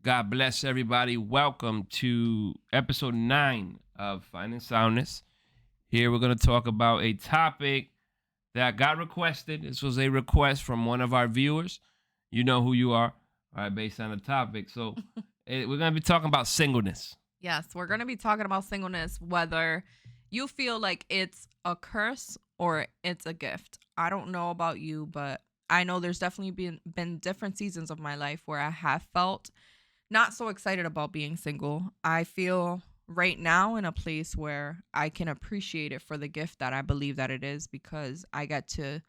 God bless everybody. Welcome to episode 9 of Finding Soundness. Here we're going to talk about a topic that got requested. This was a request from one of our viewers. You know who you are, all right, based on the topic. So we're going to be talking about singleness. Yes, we're going to be talking about singleness, whether you feel like it's a curse or it's a gift. I don't know about you, but I know there's definitely been different seasons of my life where I have felt not so excited about being single. I feel right now in a place where I can appreciate it for the gift that I believe that it is, because I get to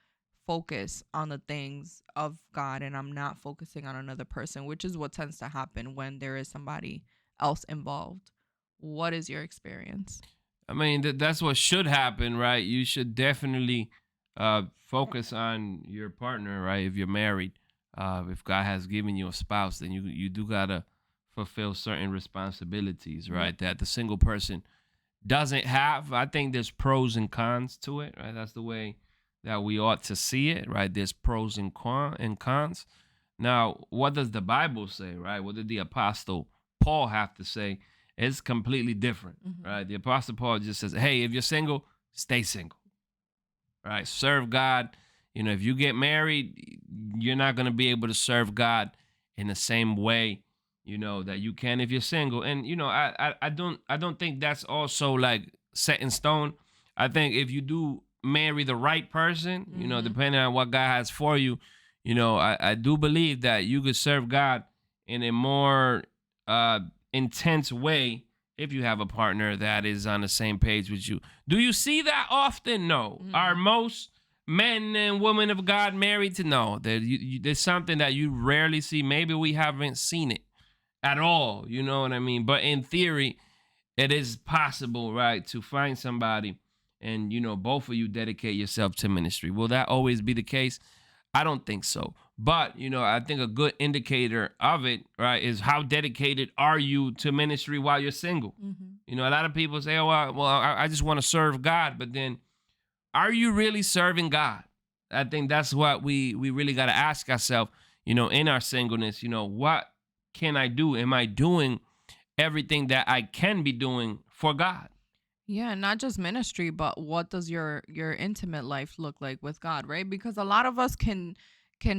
focus on the things of God and I'm not focusing on another person, which is what tends to happen when there is somebody else involved. What is your experience? I mean, that's what should happen, right? You should definitely focus on your partner, right? If you're married, if God has given you a spouse, then you do gotta fulfill certain responsibilities, right? That the single person doesn't have. I think there's pros and cons to it, right? That's the way that we ought to see it, right? There's pros and cons. Now, what does the Bible say, right? What did the apostle Paul have to say? It's completely different, right? The apostle Paul just says, hey, if you're single, stay single, right? Serve God. You know, if you get married, you're not going to be able to serve God in the same way, you know, that you can if you're single. And, you know, I don't think that's also like set in stone. I think if you do marry the right person, you know, depending on what God has for you, you know, I do believe that you could serve God in a more intense way if you have a partner that is on the same page with you. Do you see that often? No. Are most men and women of God married to? No. There's something that you rarely see. Maybe we haven't seen it at all. You know what I mean? But in theory, it is possible, right, to find somebody and, you know, both of you dedicate yourself to ministry. Will that always be the case? I don't think so. But, you know, I think a good indicator of it, right, is how dedicated are you to ministry while you're single? You know, a lot of people say, oh, I just want to serve God. But then are you really serving God? I think that's what we really got to ask ourselves, you know, in our singleness. You know, what can I do? Am I doing everything that I can be doing for God? Yeah, not just ministry, but what does your intimate life look like with God, right? Because a lot of us can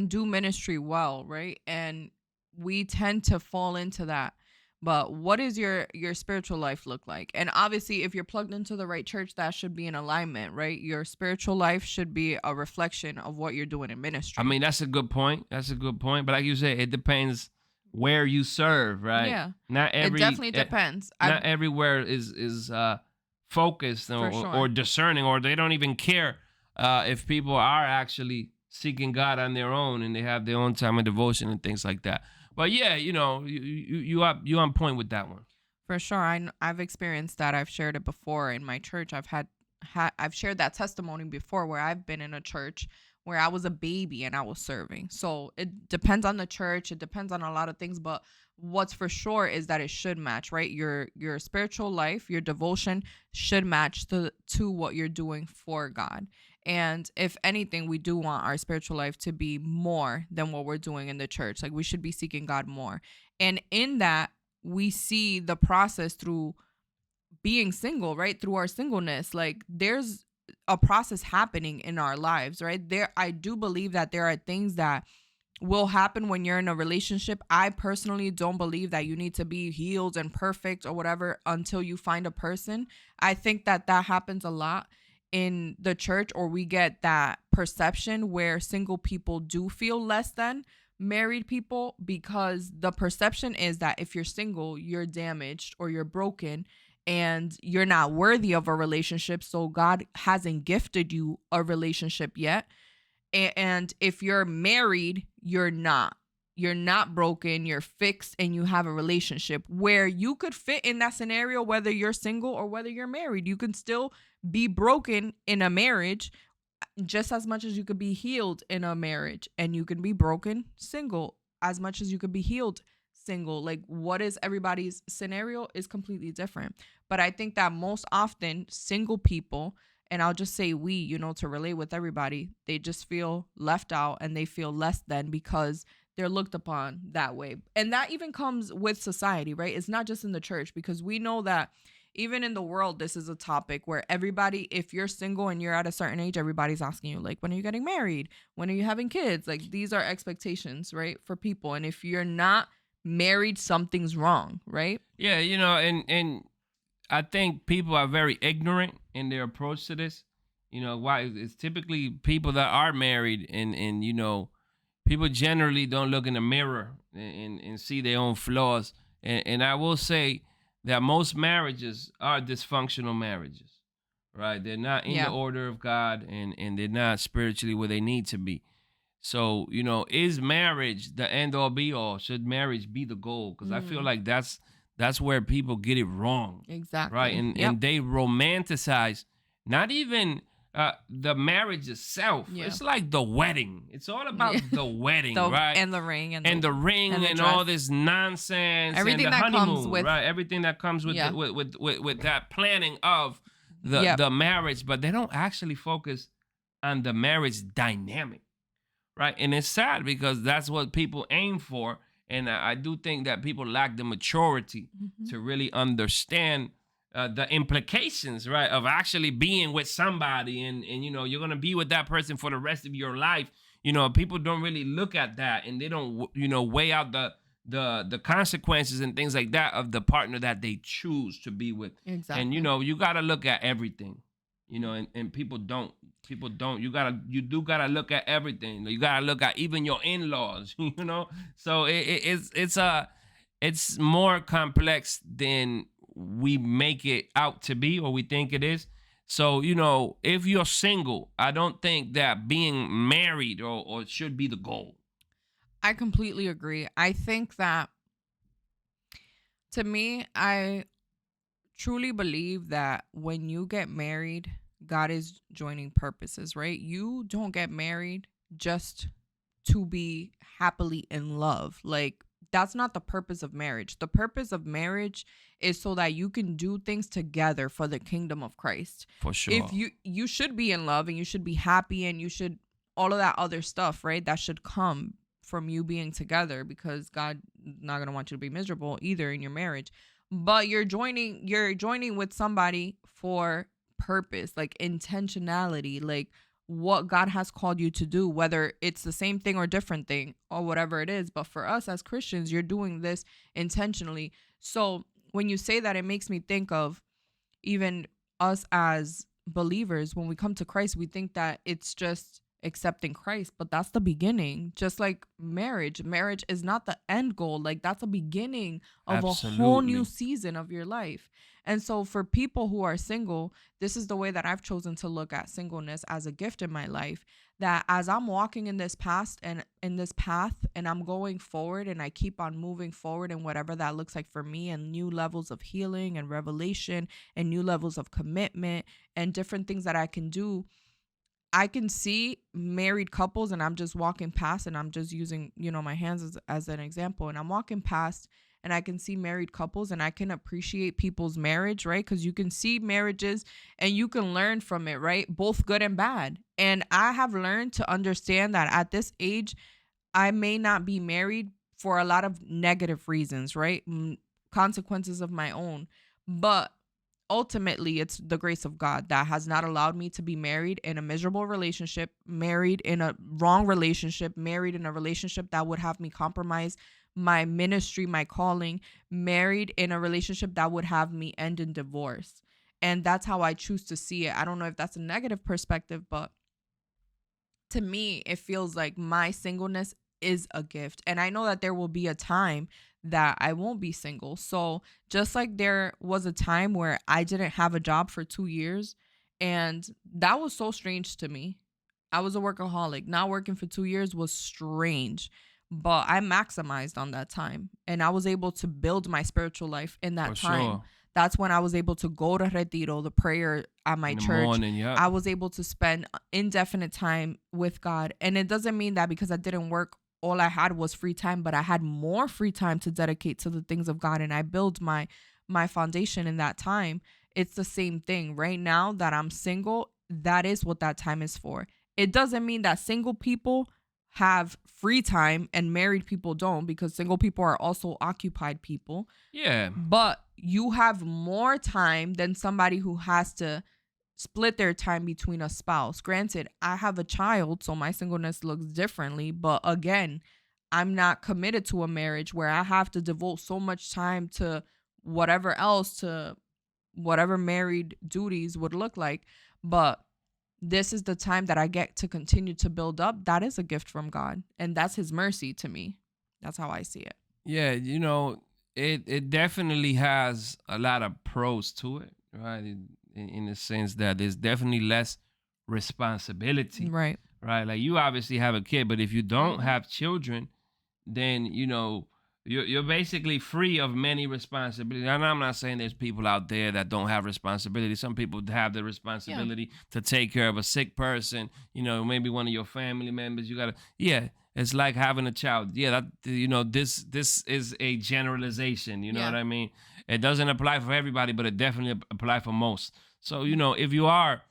do ministry well, right? And we tend to fall into that. But what is your spiritual life look like? And obviously, if you're plugged into the right church, that should be in alignment, right? Your spiritual life should be a reflection of what you're doing in ministry. I mean, that's a good point. That's a good point. But like you said, it depends where you serve, right? Yeah. Not It definitely depends. Not everywhere is focused or discerning, or they don't even care if people are actually seeking God on their own and they have their own time of devotion and things like that. But yeah, you know, you on point with that one. For sure. I've experienced that. I've shared it before in my church. I've shared that testimony before where I've been in a church where I was a baby and I was serving. So it depends on the church. It depends on a lot of things, but what's for sure is that it should match, right? Your spiritual life, your devotion should match to what you're doing for God. And if anything, we do want our spiritual life to be more than what we're doing in the church. Like, we should be seeking God more. And in that, we see the process through being single, right? Through our singleness. Like, there's a process happening in our lives, right? I do believe that there are things that will happen when you're in a relationship. I personally don't believe that you need to be healed and perfect or whatever until you find a person. I think that happens a lot in the church, or we get that perception where single people do feel less than married people, because the perception is that if you're single, you're damaged or you're broken and you're not worthy of a relationship. So God hasn't gifted you a relationship yet. And if you're married, you're not broken, you're fixed, and you have a relationship where you could fit in that scenario, whether you're single or whether you're married. You can still be broken in a marriage just as much as you could be healed in a marriage, and you can be broken single as much as you could be healed single. Like, what is everybody's scenario is completely different. But I think that most often single people, and I'll just say we, to relate with everybody, they just feel left out and they feel less than because they're looked upon that way. And that even comes with society, right? It's not just in the church, because we know that even in the world, this is a topic where everybody, if you're single and you're at a certain age, everybody's asking you, like, when are you getting married? When are you having kids? Like, these are expectations, right, for people. And if you're not married, something's wrong, right? Yeah, and I think people are very ignorant in their approach to this. Why it's typically people that are married, and people generally don't look in the mirror and see their own flaws. And I will say that most marriages are dysfunctional marriages, right? They're not in the Yeah. order of God, and they're not spiritually where they need to be. So, is marriage the end all be all? Should marriage be the goal? Because I feel Mm, like that's where people get it wrong, right? exactly. And Yep. and they romanticize not even the marriage itself. Yeah. It's like the wedding. It's all Yeah. about the wedding, The right? and the ring And the ring and the and dress. all this nonsense and Everything the that comes honeymoon, with, right? Everything that comes with yeah. with that planning of the Yep. the marriage, but they don't actually focus on the marriage dynamic, right? And it's sad because that's what people aim for. And I do think that people lack the maturity Mhm. to really understand the implications, right, of actually being with somebody, and you're gonna be with that person for the rest of your life. People don't really look at that, and they don't weigh out the consequences and things like that of the partner that they choose to be with. And Exactly. you got to look at everything, and people don't. You do gotta look at everything. You gotta look at even your in-laws. So it's more complex than we make it out to be, or we think it is. So if you're single, I don't think that being married or should be the goal. I completely agree. I think that, to me, I truly believe that when you get married, God is joining purposes, right? You don't get married just to be happily in love. Like, that's not the purpose of marriage. The purpose of marriage is so that you can do things together for the kingdom of Christ. For If sure. you should be in love and you should be happy and you should, all of that other stuff, right? That should come from you being together, because God not going to want you to be miserable either in your marriage. But you're joining with somebody for purpose, like intentionality, like what God has called you to do, whether it's the same thing or different thing or whatever it is. But for us as Christians, you're doing this intentionally. So when you say that, it makes me think of even us as believers. When we come to Christ, we think that it's just accepting Christ, but that's the beginning. Just like marriage is not the end goal. Like, that's a beginning of a whole new Absolutely. season of your life. And so for people who are single, this is the way that I've chosen to look at singleness as a gift in my life. That as I'm walking in this past and in this path, and I'm going forward, and I keep on moving forward in whatever that looks like for me, and new levels of healing and revelation and new levels of commitment and different things that I can do, I can see married couples, and I'm just walking past, and I'm just using, my hands as an example. And I'm walking past, and I can see married couples, and I can appreciate people's marriage, right? Because you can see marriages and you can learn from it, right? Both good and bad. And I have learned to understand that at this age, I may not be married for a lot of negative reasons, right? Consequences of my own. But ultimately, it's the grace of God that has not allowed me to be married in a miserable relationship, married in a wrong relationship, married in a relationship that would have me compromise my ministry, my calling, married in a relationship that would have me end in divorce. And that's how I choose to see it. I don't know if that's a negative perspective, but to me, it feels like my singleness is a gift. And I know that there will be a time that I won't be single. So, just like there was a time where I didn't have a job for 2 years, and that was so strange to me. I was a workaholic. Not working for 2 years was strange, but I maximized on that time, and I was able to build my spiritual life in that For time. sure. That's when I was able to go to Retiro, the prayer at my In the church. morning, yep. I was able to spend indefinite time with God. And it doesn't mean that because I didn't work, all I had was free time, but I had more free time to dedicate to the things of God, and I built my foundation in that time. It's the same thing. Right now that I'm single, that is what that time is for. It doesn't mean that single people have free time and married people don't, because single people are also occupied people. Yeah. But you have more time than somebody who has to split their time between a spouse. Granted, I have a child, so my singleness looks differently. But again, I'm not committed to a marriage where I have to devote so much time to whatever else, to whatever married duties would look like. But this is the time that I get to continue to build up. That is a gift from God. And that's his mercy to me. That's how I see it. Yeah, it definitely has a lot of pros to it, right? In the sense that there's definitely less responsibility, Right. right? Like you obviously have a kid, but if you don't Mhm. have children, then you're basically free of many responsibilities. And I'm not saying there's people out there that don't have responsibility. Some people have the Yeah. responsibility to take care of a sick person, maybe one of your family members. You gotta, yeah, it's like having a child. Yeah, that this is a generalization. You know Yeah. what I mean? It doesn't apply for everybody, but it definitely apply for most. So if you are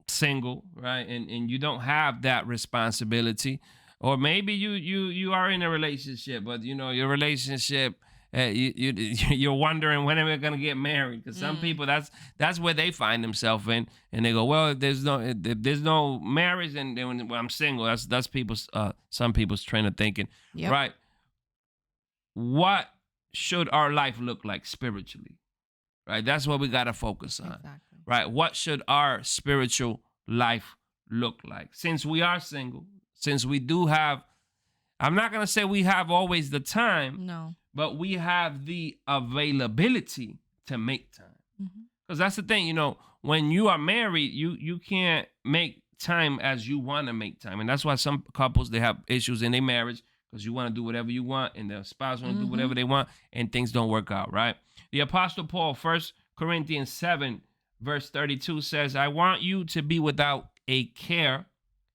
single, right, and you don't have that responsibility, or maybe you are in a relationship, but your relationship, you're wondering when are we gonna get married, because some Mm. people, that's where they find themselves in, and they go, well, if there's no marriage, and then when I'm single, that's people's some people's train of thinking, Yep. right? What should our life look like spiritually, right? That's what we got to focus on, Exactly. right? What should our spiritual life look like, since we are single, since we do have, I'm not going to say we have always the time, No. but we have the availability to make time. Mm-hmm. Because that's the thing, when you are married, you can't make time as you want to make time. And that's why some couples, they have issues in their marriage, because you want to do whatever you want and their spouse want to do Mm-hmm. whatever they want, and things don't work out, right? The Apostle Paul, 1 Corinthians 7, verse 32 says, I want you to be without a care.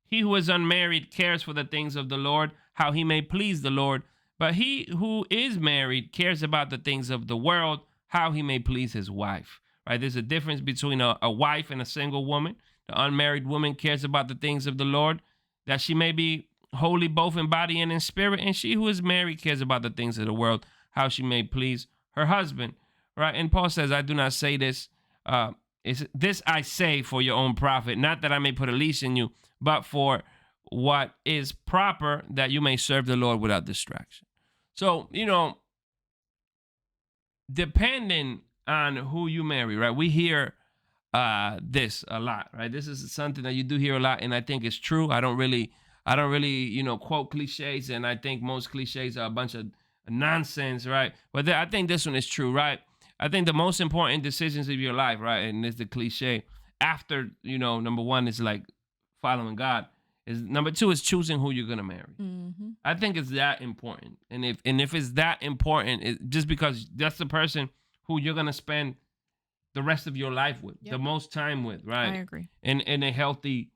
He who is unmarried cares for the things of the Lord, how he may please the Lord. But he who is married cares about the things of the world, how he may please his wife. Right? There's a difference between a wife and a single woman. The unmarried woman cares about the things of the Lord, that she may be holy both in body and in spirit. And she who is married cares about the things of the world, how she may please her husband. Right? And Paul says, I do not say this. This I say for your own profit, not that I may put a leash in you, but for what is proper, that you may serve the Lord without distraction. So, depending on who you marry, right? We hear this a lot, right? This is something that you do hear a lot, and I think it's true. I don't really, quote cliches, and I think most cliches are a bunch of nonsense, right? But I think this one is true, right? I think the most important decisions of your life, right? And it's the cliche. After, number one is like following God. Is number two is choosing who you're gonna marry. Mm-hmm. I think it's that important. And if it's that important, just because that's the person who you're gonna spend the rest of your life with, Yep. the most time with, I right? agree. In a healthy,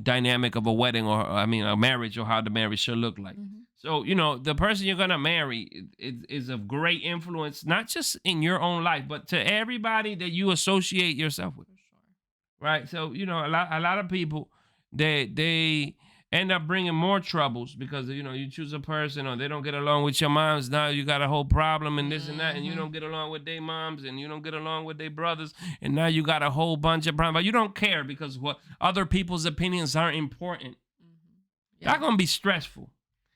dynamic of a wedding, or I mean a marriage, or how the marriage should look like. Mm-hmm. So, the person you're gonna marry is of great influence, not just in your own life, but to everybody that you associate yourself with, For sure. right? So, a lot of people, they end up bringing more troubles, because you choose a person, or they don't get along with your moms. Now you got a whole problem, and this and that, and you Mm-hmm. don't get along with their moms, and you don't get along with their brothers, and now you got a whole bunch of problems. But you don't care, because what other people's opinions aren't important. Mm-hmm. That's gonna be stressful.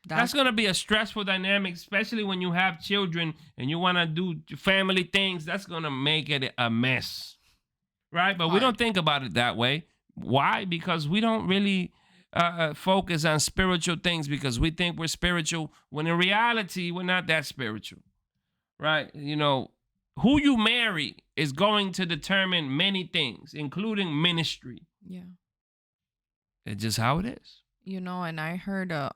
That's That's gonna be a stressful dynamic, especially when you have children and you want to do family things. That's gonna make it a mess, right? But we don't hard. think about it that way. Why? Because we don't really focus on spiritual things, because we think we're spiritual when in reality we're not that spiritual, right? Who you marry is going to determine many things, including ministry. Yeah. It's just how it is. And I heard a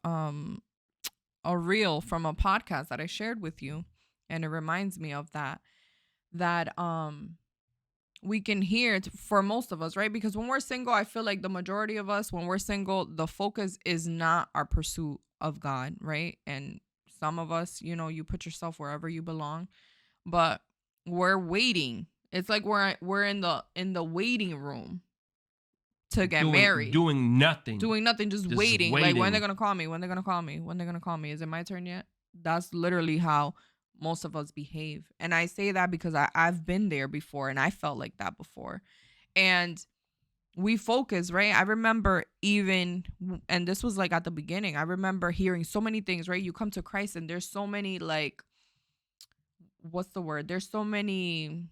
reel from a podcast that I shared with you, and it reminds me of that we can hear for most of us, right? Because when we're single, I feel like the majority of us, when we're single, the focus is not our pursuit of God, right? And some of us, you put yourself wherever you belong, but we're waiting. It's like we're in the waiting room to get doing married. doing nothing, Doing nothing, just just waiting. Like, when they're waiting. gonna call me? When they're gonna call me? When they're gonna call me? Is it my turn yet? That's literally how most of us behave. And I say that because I've been there before and I felt like that before. And we focus, right? I remember even, and this was like at the beginning, I remember hearing so many things, right? You come to Christ and there's so many, like, what's the word? There's so many,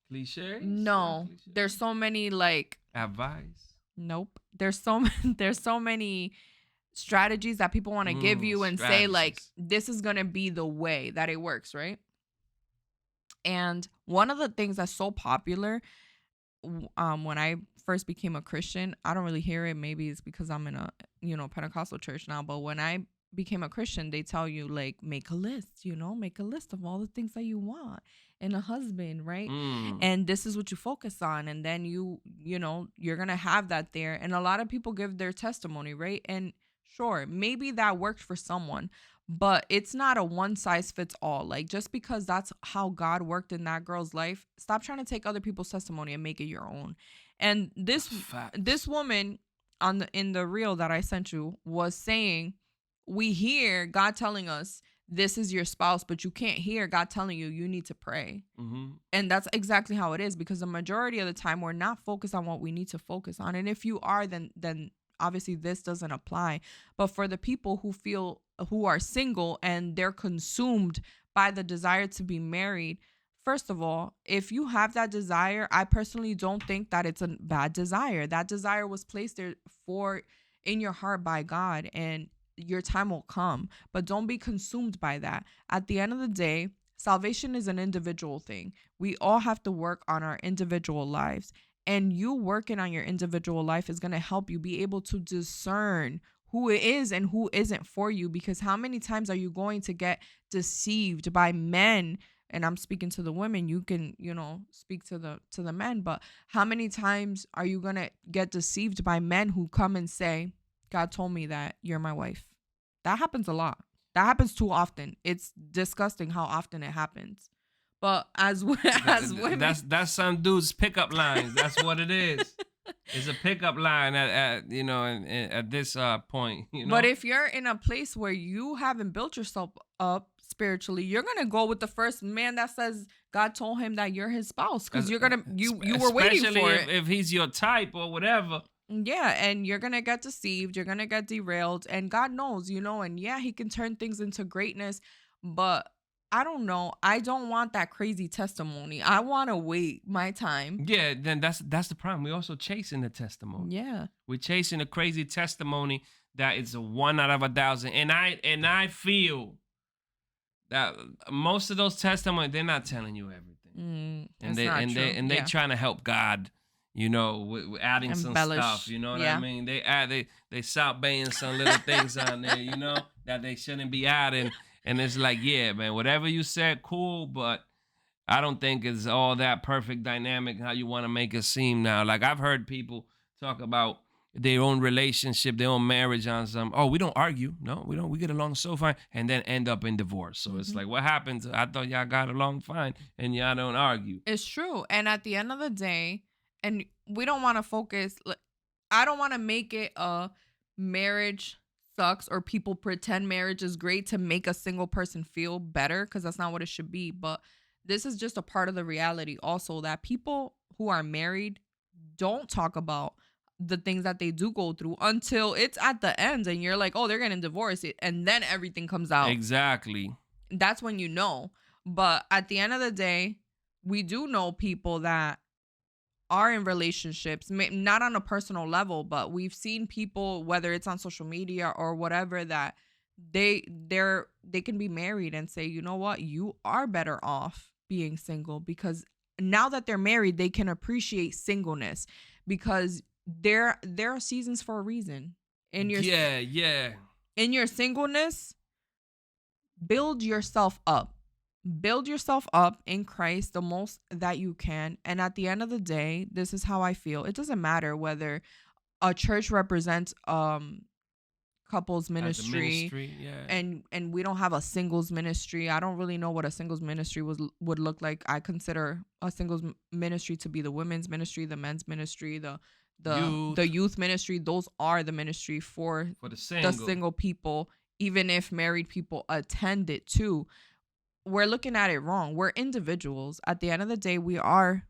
Cliches, not no, cliches. there's so many, like, Advice. nope. There's so there's so many strategies that people want to give you and say, like, Strategies. this is going to be the way that it works, right? And one of the things that's so popular, when I first became a Christian, I don't really hear it. Maybe it's because I'm in a, Pentecostal church now, but when I became a Christian, they tell you, like, make a list, make a list of all the things that you want in a husband, right? Mm. And this is what you focus on, and then you're going to have that there. And a lot of people give their testimony, right? And sure, maybe that worked for someone, but it's not a one size fits all. Like, just because that's how God worked in that girl's life, stop trying to take other people's testimony and make it your own. And Facts. this woman in the reel that I sent you was saying, we hear God telling us this is your spouse, but you can't hear God telling you need to pray. Mm-hmm. And that's exactly how it is, because the majority of the time we're not focused on what we need to focus on. And if you are, then obviously this doesn't apply. But for the people who are single and they're consumed by the desire to be married, first of all, if you have that desire, I personally don't think that it's a bad desire. That desire was placed there in your heart by God, and your time will come. But don't be consumed by that. At the end of the day, salvation is an individual thing. We all have to work on our individual lives. And you working on your individual life is going to help you be able to discern who it is and who isn't for you. Because how many times are you going to get deceived by men? And I'm speaking to the women. You can, speak to the men. But how many times are you going to get deceived by men who come and say, God told me that you're my wife? That happens a lot. That happens too often. It's disgusting how often it happens. But as women, that's some dude's pickup lines. That's what it is. It's a pickup line at this point. But if you're in a place where you haven't built yourself up spiritually, you're gonna go with the first man that says God told him that you're his spouse, because you were waiting for it. If he's your type or whatever. Yeah, and you're gonna get deceived, you're gonna get derailed, and God knows, and yeah, he can turn things into greatness, but I don't know. I don't want that crazy testimony. I want to wait my time. Yeah, then that's the problem. We're also chasing the testimony. Yeah. We're chasing a crazy testimony that is a 1 out of 1,000. And I feel that most of those testimonies, they're not telling you everything. They trying to help God, with adding some stuff. You know what I mean? They South Baying some little things on there, that they shouldn't be adding. And it's like, yeah, man, whatever you said, cool, but I don't think it's all that perfect dynamic how you want to make it seem now. Like, I've heard people talk about their own relationship, their own marriage on some, we don't argue. No, we don't. We get along so fine, and then end up in divorce. So It's like, what happens? I thought y'all got along fine, and y'all don't argue. It's true. And at the end of the day, and we don't want to focus, I don't want to make it a marriage sucks or people pretend marriage is great to make a single person feel better, because that's not what it should be. But this is just a part of the reality also, that people who are married don't talk about the things that they do go through until it's at the end and you're like, oh, they're getting divorced, and then everything comes out. Exactly. That's when you know. But at the end of the day, we do know people that are in relationships, not on a personal level, but we've seen people, whether it's on social media or whatever, that they can be married and say, you know what, you are better off being single, because now that they're married, they can appreciate singleness, because there are seasons for a reason. In your in your singleness, build yourself up. Build yourself up in Christ the most that you can. And at the end of the day, this is how I feel. It doesn't matter whether a church represents couples As a ministry, ministry, yeah. and we don't have a singles ministry. I don't really know what a singles ministry would look like. I consider a singles ministry to be the women's ministry, the men's ministry, the Youth youth ministry. Those are the ministry for for the the single. single people, even if married people attend it too. We're looking at it wrong. We're individuals. At the end of the day, we are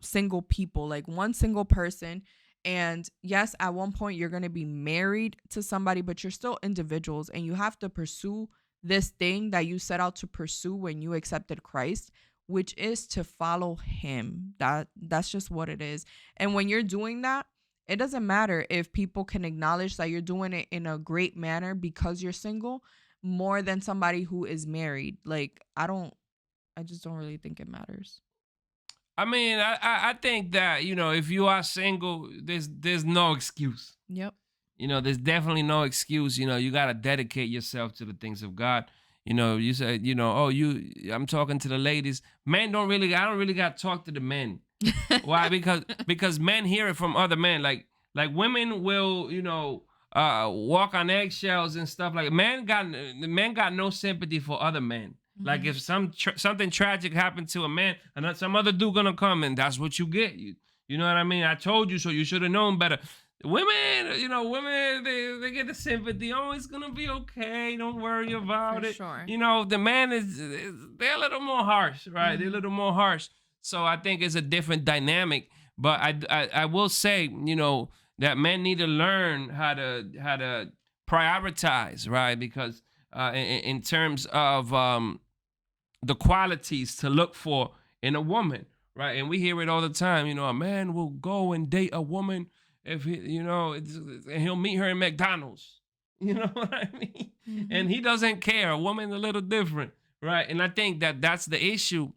single people, like one single person. And yes, at one point you're going to be married to somebody, but you're still individuals, and you have to pursue this thing that you set out to pursue when you accepted Christ, which is to follow him. That's just what it is. And when you're doing that, it doesn't matter if people can acknowledge that you're doing it in a great manner because you're single more than somebody who is married. Like, I just don't really think it matters. I mean, I think that, if you are single, there's no excuse. Yep. There's definitely no excuse. You gotta dedicate yourself to the things of God. You said, oh, I'm talking to the ladies. I don't really gotta talk to the men. Why? Because men hear it from other men. Like women will, walk on eggshells and stuff. Like men got no sympathy for other men. Like if something tragic happened to a man, and some other dude gonna come, and that's what you get. You know what I mean? I told you so. You should have known better. Women, they get the sympathy. Oh, it's gonna be okay. Don't worry about For it. sure. The man they're a little more harsh, right? They're a little more harsh. So I think it's a different dynamic. But I will say, that men need to learn how to prioritize, right? Because in terms of the qualities to look for in a woman, right? And we hear it all the time. A man will go and date a woman if and he'll meet her in McDonald's. You know what I mean? And he doesn't care. A woman's a little different, right? And I think that that's the issue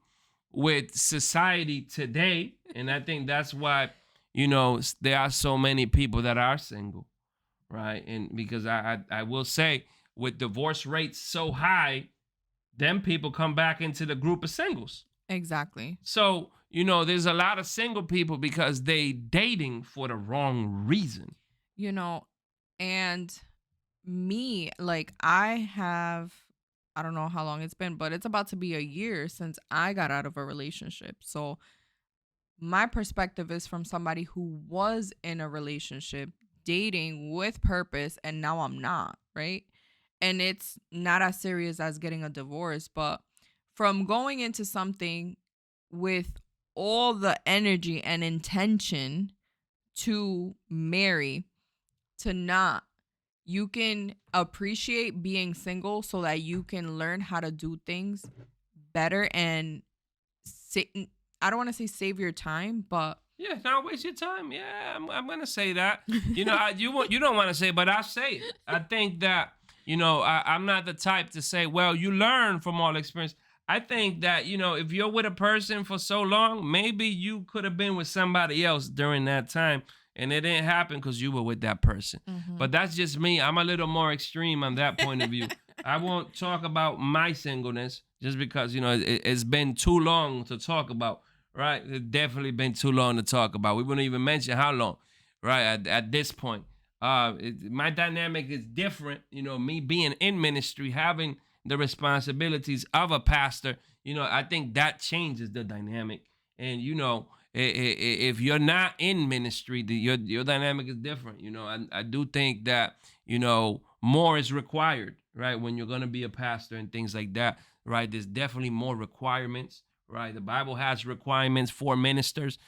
with society today. And I think that's why, there are so many people that are single, right? And because I will say, with divorce rates so high, them people come back into the group of singles. Exactly. So, there's a lot of single people because they dating for the wrong reason. And me, like, I don't know how long it's been, but it's about to be a year since I got out of a relationship. So my perspective is from somebody who was in a relationship, dating with purpose, and now I'm not, right? And it's not as serious as getting a divorce, but from going into something with all the energy and intention to marry to not, you can appreciate being single so that you can learn how to do things better and I don't want to say save your time, but yeah, not waste your time. Yeah, I'm gonna say that. You don't want to say, but I say it. I think that I'm not the type to say, well, you learn from all experience. I think that if you're with a person for so long, maybe you could have been with somebody else during that time, and it didn't happen because you were with that person. But that's just me. I'm a little more extreme on that point of view. I won't talk about my singleness just because it's been too long to talk about. Right, it's definitely been too long to talk about. We wouldn't even mention how long, right? At this point, my dynamic is different. Me being in ministry, having the responsibilities of a pastor. I think that changes the dynamic. And if you're not in ministry, your dynamic is different. I do think that more is required, right? When you're gonna be a pastor and things like that, right? There's definitely more requirements. Right, the Bible has requirements for ministers.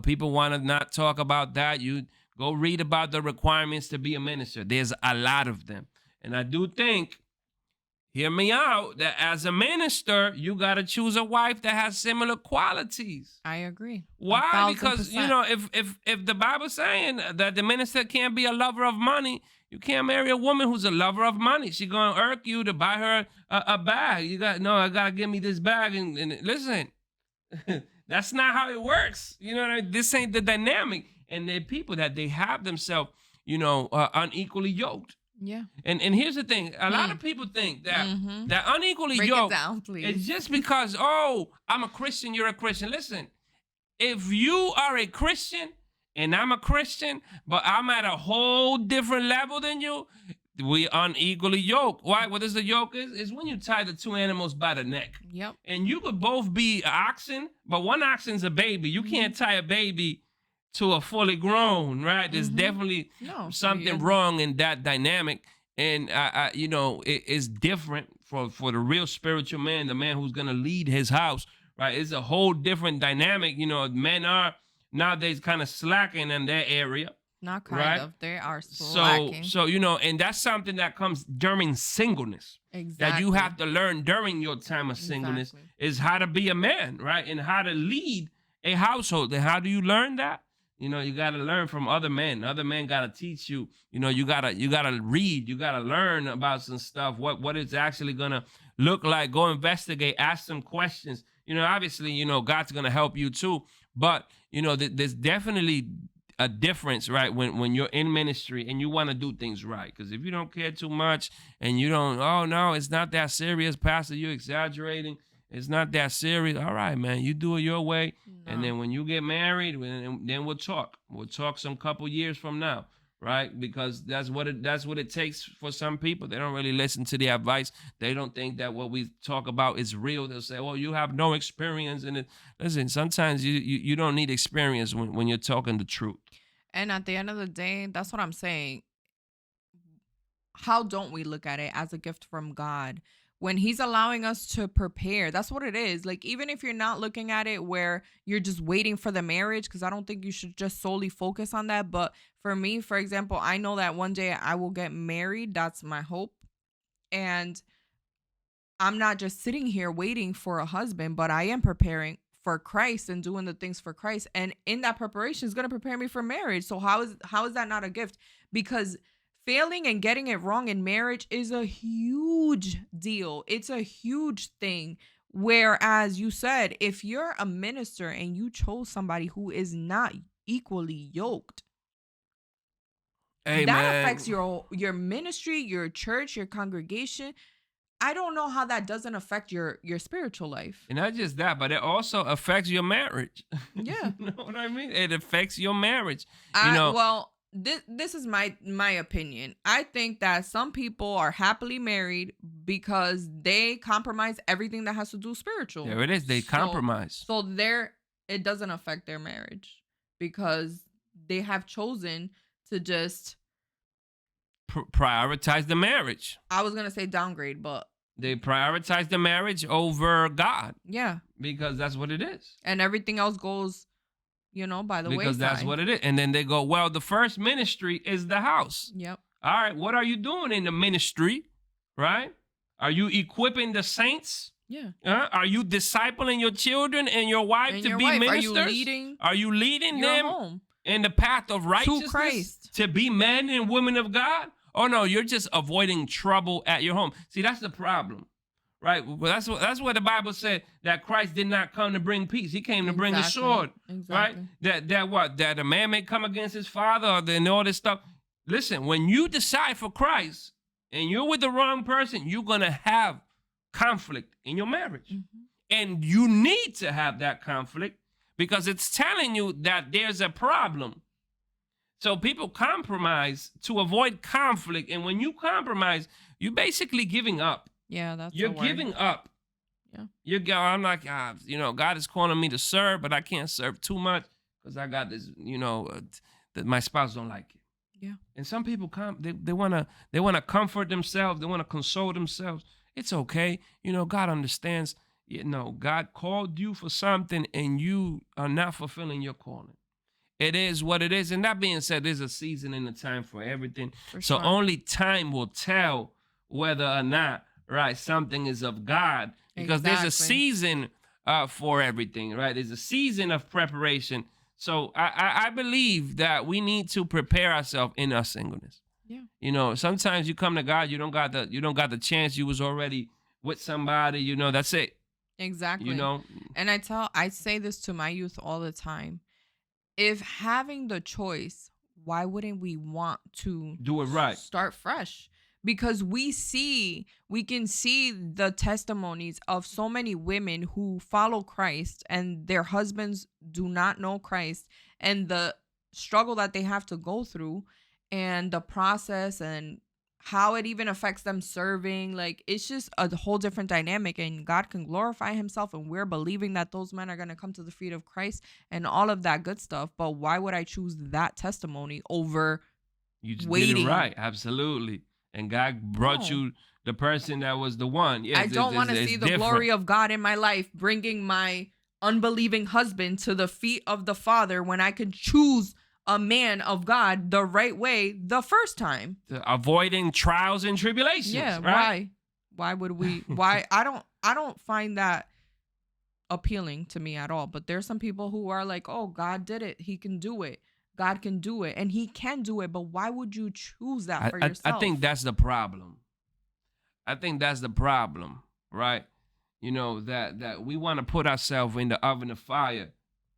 People want to not talk about that. You go read about the requirements to be a minister. There's a lot of them, and I do think, hear me out, that as a minister, you got to choose a wife that has similar qualities. I agree. Why? Because if the Bible's saying that the minister can't be a lover of money, you can't marry a woman who's a lover of money. She's gonna irk you to buy her a bag. I gotta give me this bag and listen. That's not how it works. This ain't the dynamic. And the people that they have themselves, unequally yoked. Yeah. And here's the thing. A lot of people think that that unequally Break yoked it down, please. is just because, oh, I'm a Christian, you're a Christian. Listen, if you are a Christian and I'm a Christian, but I'm at a whole different level than you, We unequally yoked. Why? What is the yoke is? Is when you tie the two animals by the neck. Yep. And you could both be oxen, but one oxen's a baby. You can't tie a baby to a fully grown, right? There's definitely No. something wrong in that dynamic. And it is different for the real spiritual man, the man who's gonna lead his house, right? It's a whole different dynamic. Men are nowadays kind of slacking in that area. Not kind right? of. They are So, slacking. and that's something that comes during singleness. Exactly. That you have to learn during your time of singleness is how to be a man, right? And how to lead a household. And how do you learn that? You got to learn from other men. Other men got to teach you. You got to read. You got to learn about some stuff. What it's actually going to look like. Go investigate. Ask some questions. Obviously, God's going to help you too. But, there's definitely a difference, right? When you're in ministry and you want to do things right. Because if you don't care too much and you don't, oh no, it's not that serious, Pastor, you're exaggerating. It's not that serious. All right, man, you do it your way. No. And then when you get married, then we'll talk. We'll talk some couple years from now, right? Because that's what it takes for some people. They don't really listen to the advice. They don't think that what we talk about is real. They'll say, well, you have no experience in it. Listen, sometimes you don't need experience when you're talking the truth. And at the end of the day, that's what I'm saying. How don't we look at it as a gift from God? When he's allowing us to prepare, that's what it is. Like, even if you're not looking at it where you're just waiting for the marriage, because I don't think you should just solely focus on that. But for me, for example, I know that one day I will get married. That's my hope. And I'm not just sitting here waiting for a husband, but I am preparing for Christ and doing the things for Christ. And in that preparation is going to prepare me for marriage. So how is that not a gift? Because failing and getting it wrong in marriage is a huge deal. It's a huge thing. Whereas you said, if you're a minister and you chose somebody who is not equally yoked, that affects your ministry, your church, your congregation. I don't know how that doesn't affect your spiritual life. And not just that, but it also affects your marriage. Yeah. You know what I mean? It affects your marriage. Well, this is my opinion. I think that some people are happily married because they compromise everything that has to do spiritual. There it is. They compromise. So it doesn't affect their marriage because they have chosen to just prioritize the marriage. I was going to say downgrade, but they prioritize the marriage over God. Yeah. Because that's what it is. And everything else goes, by the way. Because that's what it is. And then they go, well, the first ministry is the house. Yep. All right. What are you doing in the ministry? Right? Are you equipping the saints? Yeah. Are you discipling your children and your wife to be ministers? Are you leading them home in the path of righteousness to Christ to be men and women of God? Oh no, you're just avoiding trouble at your home. See, that's the problem, right? Well, that's what the Bible said, that Christ did not come to bring peace. He came to bring the sword, right? That a man may come against his father and all this stuff. Listen, when you decide for Christ and you're with the wrong person, you're gonna have conflict in your marriage, and you need to have that conflict because it's telling you that there's a problem. So people compromise to avoid conflict. And when you compromise, you're basically giving up. Yeah, you're giving up. Yeah. I'm like, God is calling me to serve, but I can't serve too much because I got this, that my spouse don't like it. Yeah. And some people they wanna comfort themselves. They want to console themselves. It's okay. God understands. God called you for something and you are not fulfilling your calling. It is what it is. And that being said, there's a season and a time for everything. So only time will tell whether or not, right, something is of God. Because there's a season for everything, right? There's a season of preparation. So I believe that we need to prepare ourselves in our singleness. Yeah. Sometimes you come to God, you don't got the chance. You was already with somebody, that's it. Exactly. And I say this to my youth all the time. If having the choice, why wouldn't we want to do it right? Start fresh? Because we can see the testimonies of so many women who follow Christ and their husbands do not know Christ, and the struggle that they have to go through and the process and how it even affects them serving. Like, it's just a whole different dynamic, and God can glorify himself, and we're believing that those men are going to come to the feet of Christ and all of that good stuff. But why would I choose that testimony over You just did it waiting? right. Absolutely. And God brought No. you the person that was the one. I Yes, don't want to it's see the different. glory of God in my life bringing my unbelieving husband to the feet of the Father when I could choose a man of God the right way the first time. Avoiding trials and tribulations, Yeah, right? why would we why I don't find that appealing to me at all. But there's some people who are like, "Oh, God did it. He can do it. God can do it." And he can do it, but why would you choose that for I think yourself? that's the problem. I think that's the problem, right? You know, that we want to put ourselves in the oven of fire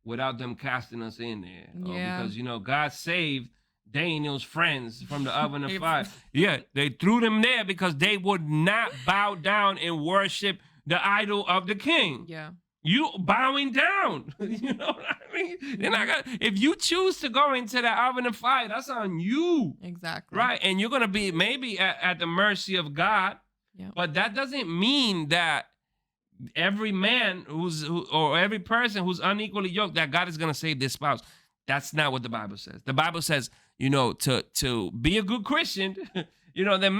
without them casting us in there. Yeah. Because, God saved Daniel's friends from the oven of fire. If- Yeah, they threw them there because they would not bow down and worship the idol of the king. yeah. You bowing down. You know what I mean? They're not gonna, if you choose to go into the oven of fire, that's on you. Exactly. Right. And you're gonna be maybe at the mercy of God. Yeah. But that doesn't mean that every man or every person who's unequally yoked, that God is gonna save their spouse. That's not what the Bible says. The Bible says, to be a good Christian, then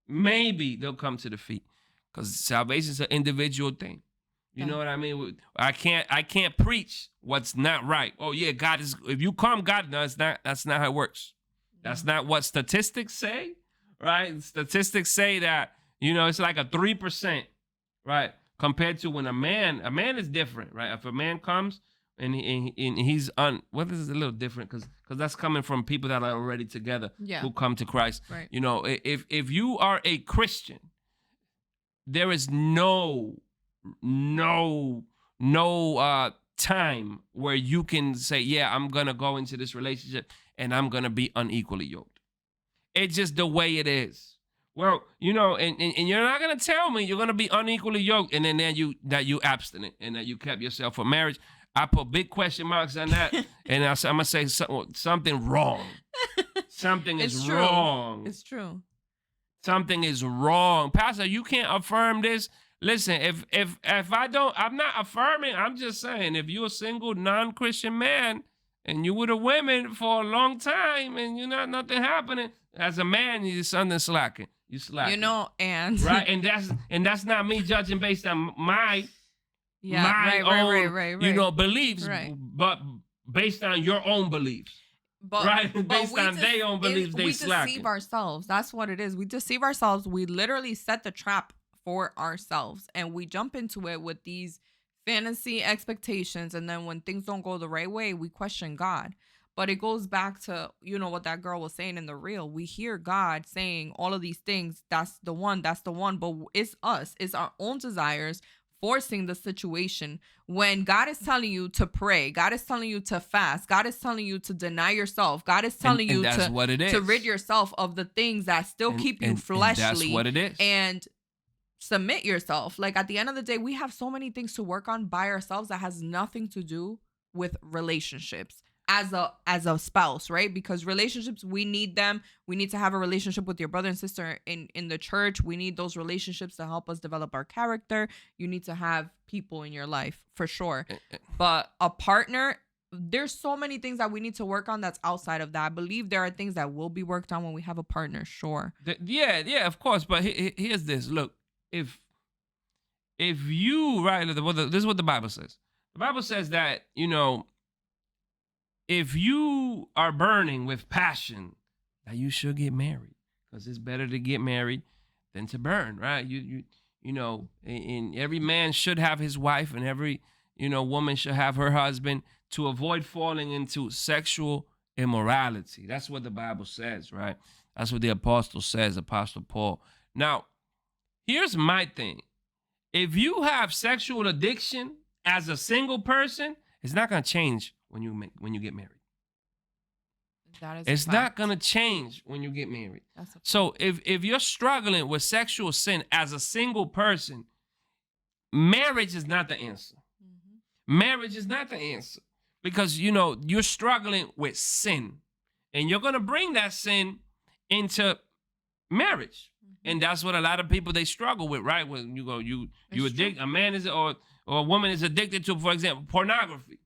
maybe they'll come to the feet. Because salvation is an individual thing. You know what I mean? I can't preach what's not right. Oh yeah, God is. If you come, God, no, it's not. That's not how it works. That's not what statistics say, right? Statistics say that it's like a 3%, right? Compared to when a man is different, right? If a man comes and he's what is a little different because that's coming from people that are already together who come to Christ. Right. If you are a Christian, there is no time where you can say, yeah, I'm gonna go into this relationship and I'm gonna be unequally yoked. It's just the way it is. Well, and you're not gonna tell me you're gonna be unequally yoked and then that you abstinent and that you kept yourself for marriage. I put big question marks on that, and I'm gonna say something wrong. Something is wrong. It's true. Something is wrong, Pastor. You can't affirm this. Listen, if I don't, I'm not affirming. I'm just saying, if you're a single non-Christian man and you with a woman for a long time and nothing happening, as a man, you're something slacking. You slacking. And right, and that's not me judging based on my own right. beliefs, Right. but based on your own beliefs. Right, based on their own beliefs, they slacking. We deceive ourselves. That's what it is. We deceive ourselves. We literally set the trap for ourselves, and we jump into it with these fantasy expectations, and then when things don't go the right way, we question God. But it goes back to what that girl was saying in the reel. We hear God saying all of these things. That's the one, but it's us. It's our own desires forcing the situation. When God is telling you to pray, God is telling you to fast, God is telling you to deny yourself, God is telling you that's what it is. to rid yourself of the things that still keep you fleshly. And that's what it is. And submit yourself. Like, at the end of the day, we have so many things to work on by ourselves that has nothing to do with relationships as a spouse, right? Because relationships, we need them. We need to have a relationship with your brother and sister in the church. We need those relationships to help us develop our character. You need to have people in your life for sure. But a partner, there's so many things that we need to work on that's outside of that. I believe there are things that will be worked on when we have a partner, sure. Yeah, of course. But here's this. Look, if you, right, this is what the Bible says. The Bible says that, if you are burning with passion, that you should get married, because it's better to get married than to burn, right? And every man should have his wife, and every woman should have her husband, to avoid falling into sexual immorality. That's what the Bible says, right? That's what the apostle says, Apostle Paul. Now, here's my thing. If you have sexual addiction as a single person, it's not going to change when you get married. It's not going to change when you get married. So if you're struggling with sexual sin as a single person, marriage is not the answer. Mm-hmm. Marriage is not the answer, because you're struggling with sin, and you're going to bring that sin into marriage. Mm-hmm. And that's what a lot of people they struggle with, right? When you go, you It's true. addict, a man is or a woman is addicted to, for example, pornography.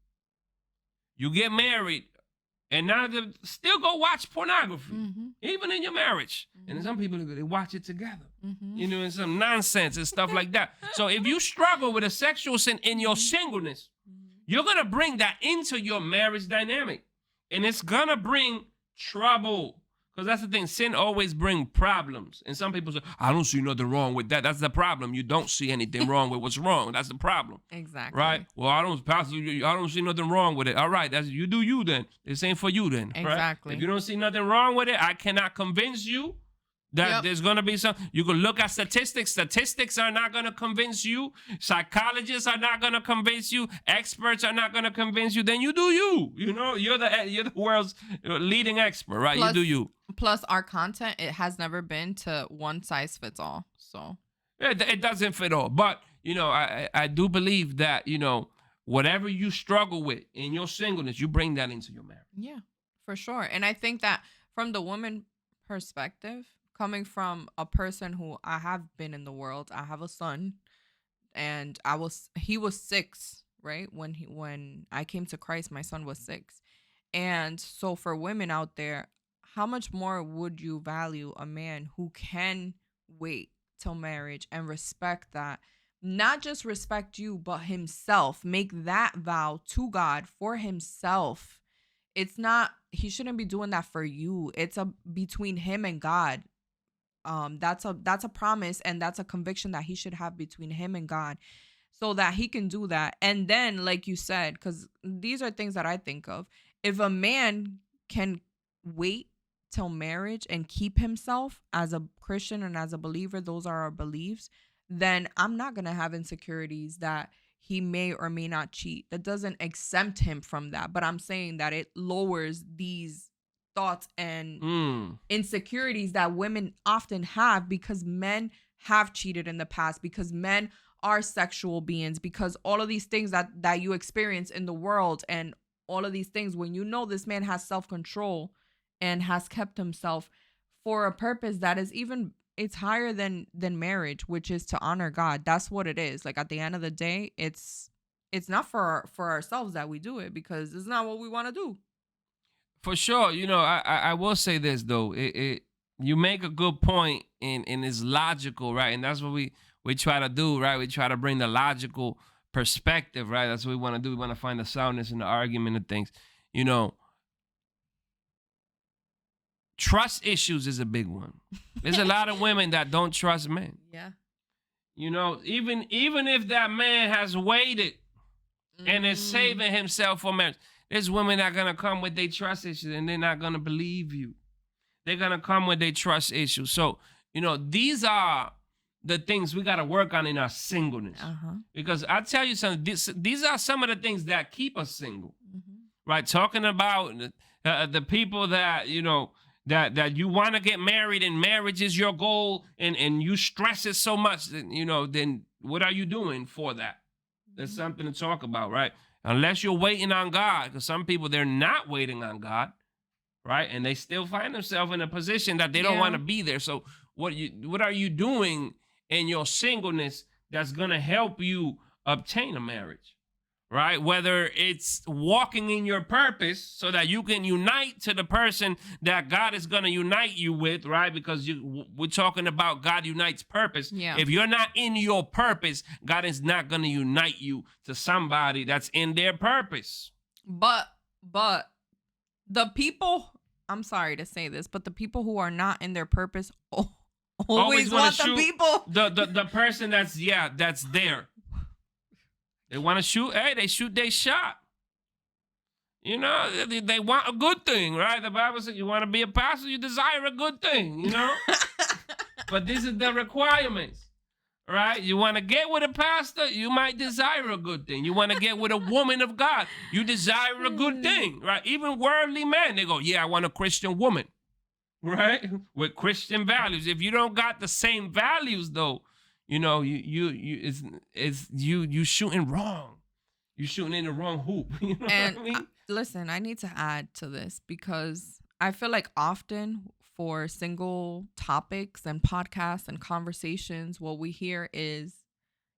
You get married, and now they still go watch pornography, Mm-hmm. even in your marriage. And then Mm-hmm. some people they watch it together, Mm-hmm. and some nonsense and stuff like that. So if you struggle with a sexual sin in your singleness, you're gonna bring that into your marriage dynamic, and it's gonna bring trouble. Because that's the thing, sin always brings problems. And some people say, I don't see nothing wrong with that. That's the problem. You don't see anything wrong with what's wrong. That's the problem. Exactly. Right? Well, I don't see nothing wrong with it. All right, you do you then. This ain't for you then. Exactly. Right? If you don't see nothing wrong with it, I cannot convince you that there's going to be some. You can look at statistics. Statistics are not going to convince you. Psychologists are not going to convince you. Experts are not going to convince you. Then you do you. You're the world's leading expert, right? Plus, you do you. Plus, our content, it has never been to one size fits all. So it doesn't fit all. But I do believe that whatever you struggle with in your singleness, you bring that into your marriage. Yeah, for sure. And I think that from the woman perspective, coming from a person who I have been in the world, I have a son, and he was 6, right? When I came to Christ, my son was 6. And so for women out there, how much more would you value a man who can wait till marriage and respect that? Not just respect you, but himself. Make that vow to God for himself. It's not, he shouldn't be doing that for you. It's between him and God. That's a promise, and that's a conviction that he should have between him and God, so that he can do that. And then, like you said, because these are things that I think of, if a man can wait till marriage and keep himself as a Christian and as a believer, those are our beliefs, then I'm not gonna have insecurities that he may or may not cheat. That doesn't exempt him from that, but I'm saying that it lowers these thoughts and insecurities that women often have, because men have cheated in the past, because men are sexual beings, because all of these things that you experience in the world, and all of these things, when this man has self-control and has kept himself for a purpose that is it's higher than marriage, which is to honor God. That's what it is. Like, at the end of the day, it's not for ourselves that we do it, because it's not what we want to do. For sure. I will say this though. You make a good point, and it's logical, right? And that's what we try to do, right? We try to bring the logical perspective, right? That's what we want to do. We want to find the soundness in the argument of things. Trust issues is a big one. There's a lot of women that don't trust men. Yeah. Even if that man has waited and is saving himself for marriage, there's women that are going to come with their trust issues, and they're not going to believe you. They're going to come with their trust issues. So, these are the things we got to work on in our singleness. Because I tell you something, these are some of the things that keep us single. Right? Talking about the people that, that you want to get married, and marriage is your goal, and you stress it so much, then what are you doing for that? There's something to talk about, right? Unless you're waiting on God, because some people, they're not waiting on God, right? And they still find themselves in a position that they don't want to be there. So what are you doing in your singleness that's going to help you obtain a marriage? Right? Whether it's walking in your purpose so that you can unite to the person that God is going to unite you with, right? Because we're talking about God unites purpose. Yeah. If you're not in your purpose, God is not going to unite you to somebody that's in their purpose. But the people, I'm sorry to say this, but the people who are not in their purpose always want the people. The person that's there. They want to shoot. Hey, they shoot their shot. They want a good thing, right? The Bible says you want to be a pastor, you desire a good thing, But these are the requirements, right? You want to get with a pastor, you might desire a good thing. You want to get with a woman of God, you desire a good thing, right? Even worldly men, they go, yeah, I want a Christian woman, right? With Christian values. If you don't got the same values, though, you shooting wrong. You shooting in the wrong hoop. You know and what I mean? Listen, I need to add to this, because I feel like often for single topics and podcasts and conversations, what we hear is,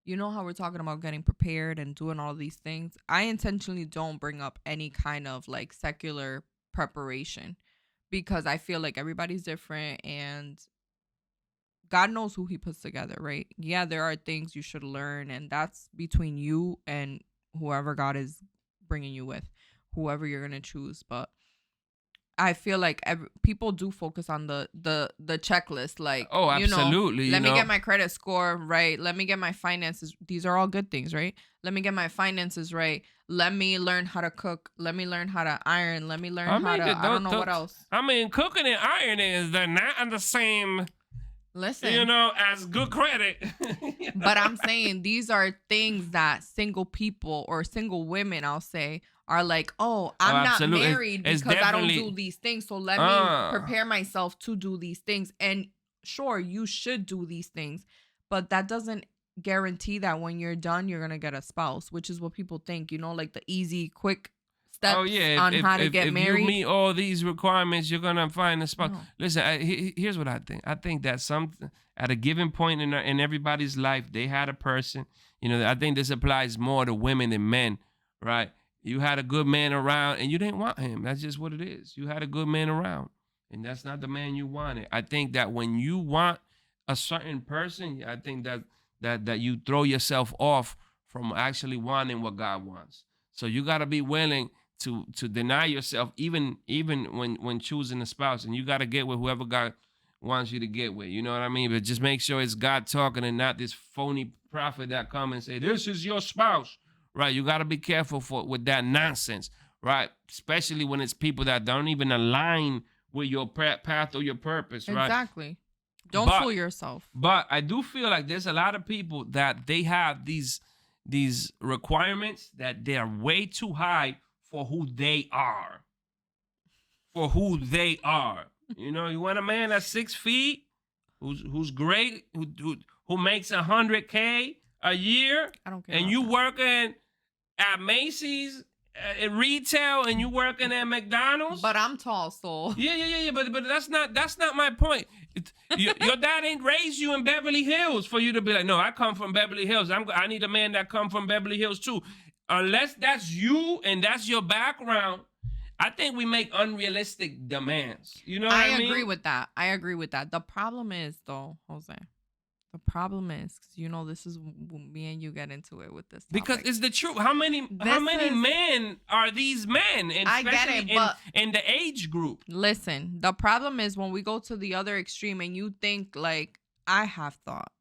you know how we're talking about getting prepared and doing all these things? I intentionally don't bring up any kind of like secular preparation because I feel like everybody's different and God knows who he puts together, right? Yeah, there are things you should learn, and that's between you and whoever God is bringing you with, whoever you're going to choose. But I feel like people do focus on the checklist, like, Oh, absolutely. let me get my credit score right. Let me get my finances. These are all good things, right? Let me get my finances right. Let me learn how to cook. Let me learn how to iron. Let me learn how to, I don't know what else. I mean, cooking and ironing, they're not in the same, Listen, as good credit. but I'm saying these are things that single people or single women, I'll say, are like, oh, I'm not married because I don't do these things. So let me prepare myself to do these things. And sure, you should do these things, but that doesn't guarantee that when you're done, you're going to get a spouse, which is what people think, like the easy, quick steps on how to get married. If you meet all these requirements, you're going to find a spouse. No. Listen, here's what I think. I think that at a given point in everybody's life, they had a person. I think this applies more to women than men, right? You had a good man around and you didn't want him. That's just what it is. You had a good man around and that's not the man you wanted. I think that when you want a certain person, I think that you throw yourself off from actually wanting what God wants. So you got to be willing to deny yourself even when choosing a spouse, and you got to get with whoever God wants you to get with. You know what I mean? But just make sure it's God talking and not this phony prophet that come and say, this is your spouse. Right, you got to be careful with that nonsense, right? Especially when it's people that don't even align with your path or your purpose, right? Exactly. Don't fool yourself. But I do feel like there's a lot of people that they have these requirements that they are way too high for who they are. For who they are. You want a man that's 6 feet, who's great, who makes $100K a year, I don't care. And you working at Macy's at retail, and you working at McDonald's. But I'm tall, so yeah. But that's not my point. Your dad ain't raised you in Beverly Hills for you to be like, no, I come from Beverly Hills. I need a man that come from Beverly Hills too. Unless that's you and that's your background, I think we make unrealistic demands. You know what I mean? I agree with that. The problem is, though, Jose. The problem is, because this is me and you get into it with this topic. Because it's the truth. How many men are these men? I get it, but in the age group. Listen, the problem is when we go to the other extreme and you think, like, I have thought,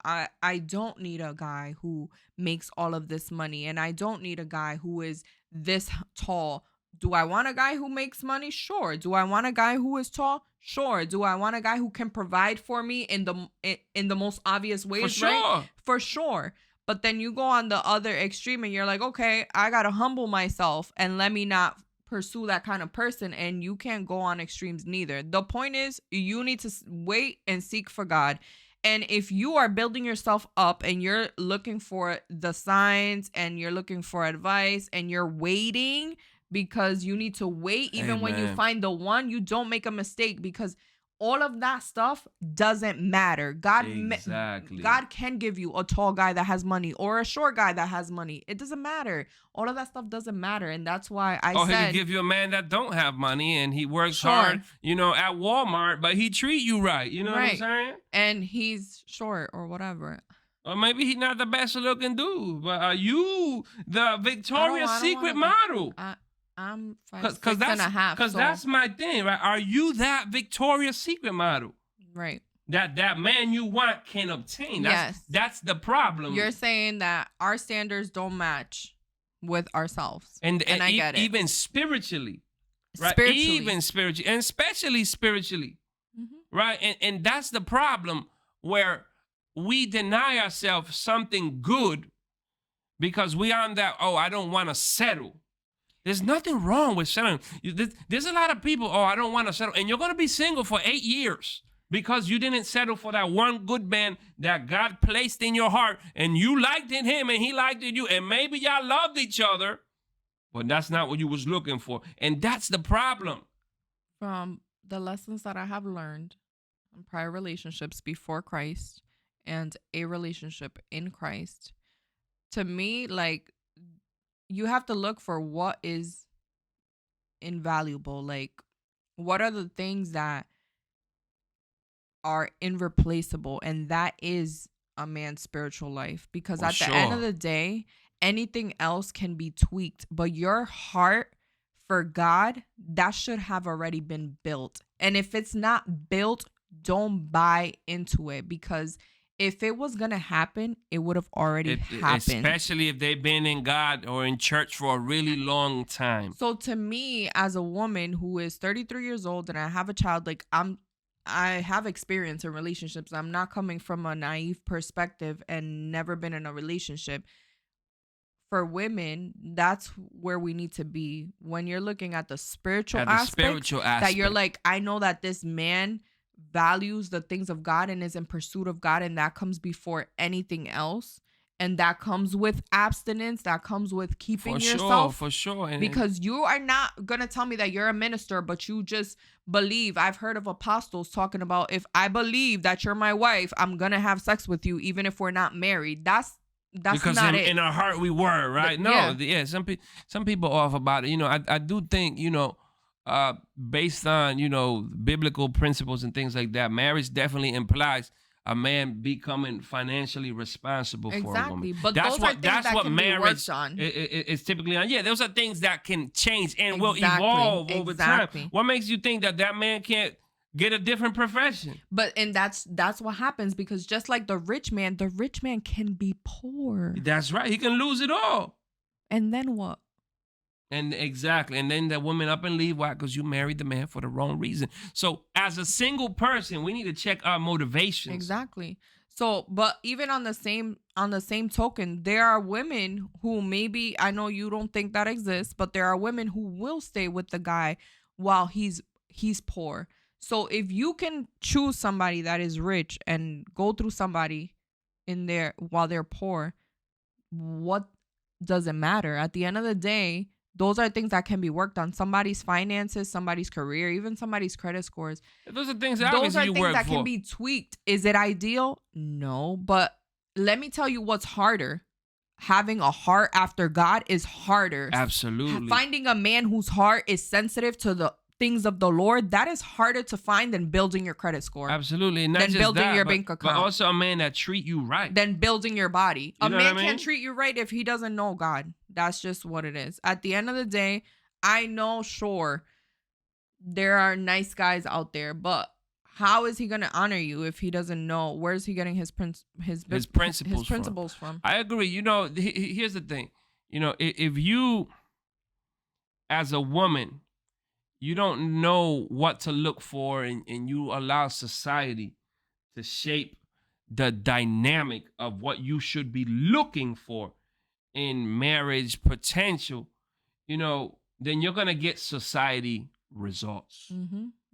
I don't need a guy who makes all of this money, and I don't need a guy who is this tall. Do I want a guy who makes money? Sure. Do I want a guy who is tall? Sure. Do I want a guy who can provide for me in the most obvious ways? For sure. Right? For sure. But then you go on the other extreme and you're like, okay, I got to humble myself and let me not pursue that kind of person. And you can't go on extremes neither. The point is, you need to wait and seek for God. And if you are building yourself up and you're looking for the signs and you're looking for advice and you're waiting, because you need to wait even when you find the one, you don't make a mistake, because all of that stuff doesn't matter. God can give you a tall guy that has money or a short guy that has money. It doesn't matter. All of that stuff doesn't matter. And that's why I said, he can give you a man that don't have money and he works hard, at Walmart, but he treat you right. You know what I'm saying? And he's short or whatever. Or maybe he's not the best looking dude, but are you the Victoria's Secret model? I'm 5'6.5". Because that's my thing, right? Are you that Victoria's Secret model? Right. That man you want can obtain. Yes. That's the problem. You're saying that our standards don't match with ourselves. And I get it. Even spiritually. Right? Even spiritually. And especially spiritually. Mm-hmm. Right? And that's the problem, where we deny ourselves something good because we on that, I don't want to settle. There's nothing wrong with settling. There's a lot of people, I don't want to settle. And you're going to be single for 8 years because you didn't settle for that one good man that God placed in your heart, and you liked him and he liked you, and maybe y'all loved each other, but that's not what you was looking for. And that's the problem. From The lessons that I have learned in prior relationships before Christ and a relationship in Christ, to me, like, you have to look for what is invaluable. Like, what are the things that are irreplaceable? And that is a man's spiritual life. Because For at the end of sure. the day, anything else can be tweaked, but your heart for God, that should have already been built. And if it's not built, don't buy into it, because if it was going to happen, it would have already happened. Especially if they've been in God or in church for a really long time. So to me, as a woman who is 33 years old and I have a child, like, I have experience in relationships. I'm not coming from a naive perspective and never been in a relationship. For women, that's where we need to be when you're looking at the spiritual At the aspects. spiritual That you're aspect. like, I know that this man values the things of God and is in pursuit of God, and that comes before anything else. And that comes with abstinence, that comes with keeping For sure, yourself, for sure. because you are not going to tell me that you're a minister, but you just believe. I've heard of apostles talking about, if I believe that you're my wife, I'm going to have sex with you, even if we're not married. That's because not it. in our heart we were, right? No, Yeah. yeah, some people off about it. I do think, based on, biblical principles and things like that, marriage definitely implies a man becoming financially responsible for a woman. Exactly. But those are things That's that what can be marriage worked on. is typically on. Yeah, those are things that can change and will Exactly, evolve over time. exactly. What makes you think that man can't get a different profession? And that's what happens, because just like the rich man can be poor. That's right. He can lose it all. And then what? And exactly. And then the woman up and leave. Why? Because you married the man for the wrong reason. So as a single person, we need to check our motivations. Exactly. So, but even on the same token, there are women who, maybe, I know you don't think that exists, but there are women who will stay with the guy while he's poor. So if you can choose somebody that is rich and go through somebody in there while they're poor, what does it matter? At the end of the day, those are things that can be worked on. Somebody's finances, somebody's career, even somebody's credit scores. Those are things Those are you things work that for. can be tweaked. Is it ideal? No. But let me tell you what's harder. Having a heart after God is harder. Absolutely. Finding a man whose heart is sensitive to the things of the Lord, that is harder to find than building your credit score. Absolutely. Not Than just building that, your but, bank account. But also a man that treat you right. Than building your body. You A know man what I mean? can't treat you right if he doesn't know God. That's just what it is. At the end of the day, I know, sure, there are nice guys out there, but how is he going to honor you if he doesn't know? Where's he getting his principles from? I agree. Here's the thing. If you, as a woman, you don't know what to look for, and you allow society to shape the dynamic of what you should be looking for in marriage potential, then you're going to get society results.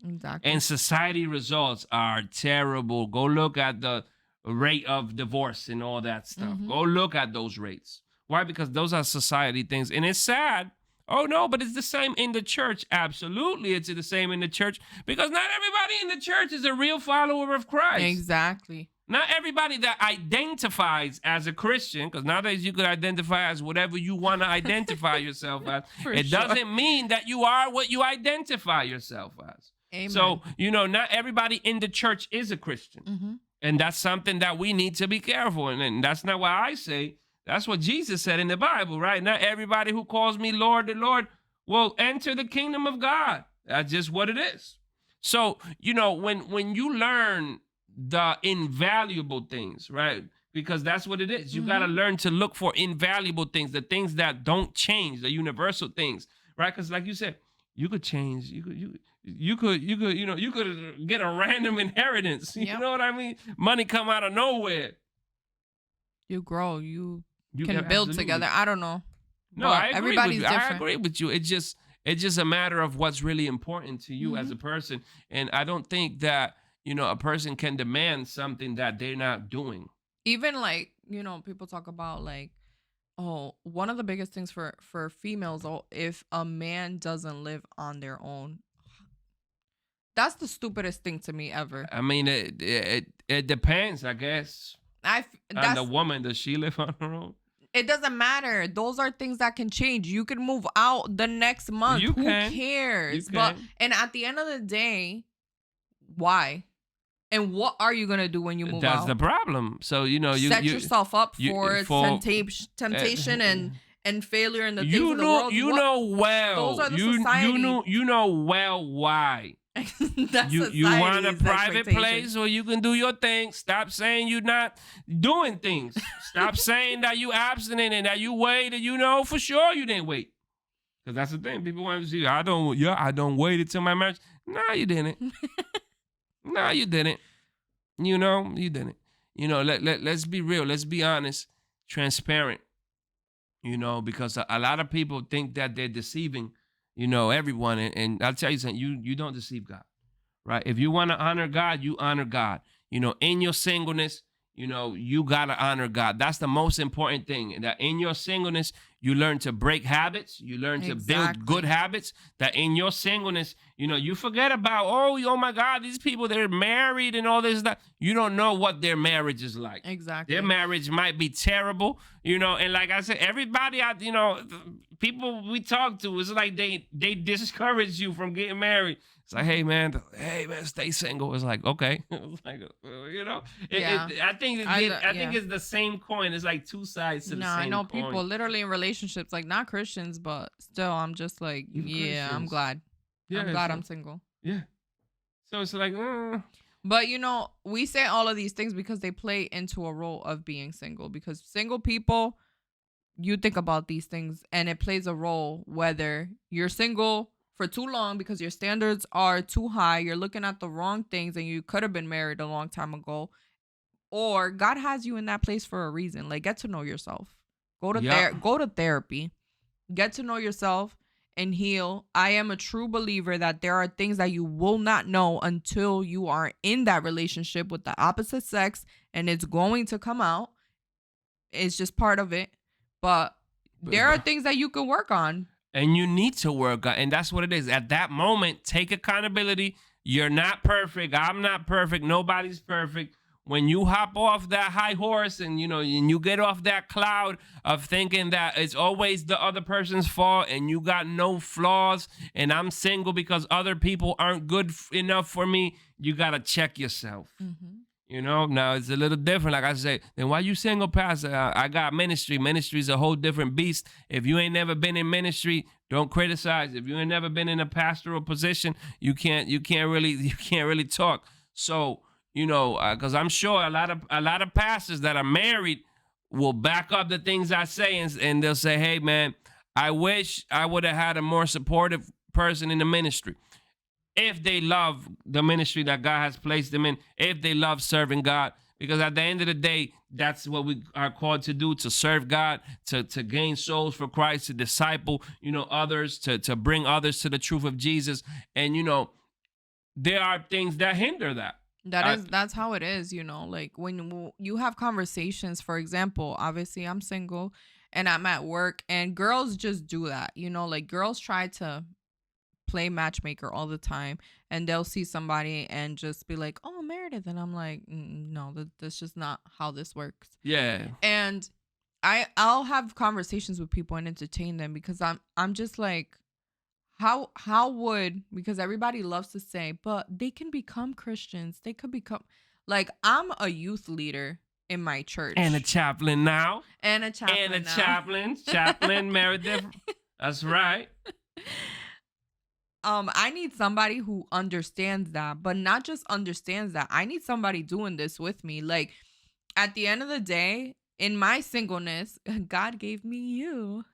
Exactly. And society results are terrible. Go look at the rate of divorce and all that stuff. Go look at those rates. Why? Because those are society things. And it's sad. Oh, no, but it's the same in the church. Absolutely, it's the same in the church, because not everybody in the church is a real follower of Christ. Exactly. Not everybody that identifies as a Christian, because nowadays you could identify as whatever you want to identify yourself as. It doesn't mean that you are what you identify yourself as. Amen. So, not everybody in the church is a Christian. And that's something that we need to be careful. And that's not why I say, that's what Jesus said in the Bible, right? Not everybody who calls me Lord, the Lord, will enter the kingdom of God. That's just what it is. So, when you learn the invaluable things, right? Because that's what it is. You got to learn to look for invaluable things, the things that don't change, the universal things, right? Because like you said, you could change. You could get a random inheritance. You know what I mean? Money come out of nowhere. You grow. You can build absolutely. Together. I don't know. No, But I agree everybody's with you. different. I agree with you. It's just a matter of what's really important to you as a person. And I don't think that, a person can demand something that they're not doing. Even like, people talk about like, oh, one of the biggest things for females, if a man doesn't live on their own, That's the stupidest thing to me ever. I mean, it depends, I guess, on the That's woman. Does she live on her own? it doesn't matter. Those are things that can change. You can move out the next month. You Who can. You cares? But can. and at the end of the day, why? And what are you gonna do when you move That's the out? problem. So Set yourself up for for temptation and failure in the things you of the know world. you What know those well are the society. you know well why. That's You want a society's private expectation. place where you can do your thing. Stop saying you're not doing things. Stop saying that you abstinent and that you waited. You know for sure you didn't wait. Because that's the thing. People want to see, I don't wait until my marriage. No, you didn't. No, you didn't. You didn't. Let's be real. Let's be honest, transparent, because a lot of people think that they're deceiving, everyone. And I'll tell you something, you don't deceive God, right? If you want to honor God, you honor God. In your singleness, you got to honor God. That's the most important thing. That in your singleness, you learn to break habits. You learn to build good Exactly. habits. That in your singleness, you forget about, oh my God, these people, they're married and all this, that. You don't know what their marriage is like. Exactly. Their marriage might be terrible, and like I said, everybody people we talk to, it's like they discourage you from getting married. It's like, hey man, stay single. It's like, okay. It's like, Yeah. I think I think Yeah. it's the same coin. It's like two sides to the No, I same know coin. people literally in relationships, like not Christians, but still, I'm just like, Even yeah, I'm Christians. glad. I'm Yeah. glad So, I'm single. yeah. So it's like, But we say all of these things because they play into a role of being single. Because single people, you think about these things and it plays a role whether you're single for too long because your standards are too high, you're looking at the wrong things and you could have been married a long time ago, or God has you in that place for a reason. Like, get to know yourself. yeah. Go to therapy. Get to know yourself and heal. I am a true believer that there are things that you will not know until you are in that relationship with the opposite sex, and it's going to come out. It's just part of it. But there are things that you can work on. And you need to work on, and that's what it is. At that moment, take accountability. You're not perfect. I'm not perfect. Nobody's perfect. When you hop off that high horse and you get off that cloud of thinking that it's always the other person's fault and you got no flaws and I'm single because other people aren't good enough for me, you got to check yourself. Now it's a little different. Like I say, then why you single, pastor? I got ministry. Ministry is a whole different beast. If you ain't never been in ministry, don't criticize. If you ain't never been in a pastoral position, you can't really talk. So because I'm sure a lot of pastors that are married will back up the things I say, and they'll say, hey man, I wish I would have had a more supportive person in the ministry. If they love the ministry that God has placed them in, if they love serving God, because at the end of the day, that's what we are called to do, to serve God, to gain souls for Christ, to disciple, others, to bring others to the truth of Jesus. And, there are things that hinder that. That's how it is, like when you have conversations. For example, obviously I'm single and I'm at work, and girls just do that, like girls try to play matchmaker all the time, and they'll see somebody and just be like, oh, Meredith, and I'm like, no, that's just not how this works. Yeah. And I'll have conversations with people and entertain them, because I'm just like, how would, because everybody loves to say, but they can become Christians, they could become, like, I'm a youth leader in my church And a chaplain now. and a chaplain Meredith. That's right. I need somebody who understands that, but not just understands that. I need somebody doing this with me. Like, at the end of the day, in my singleness, God gave me you.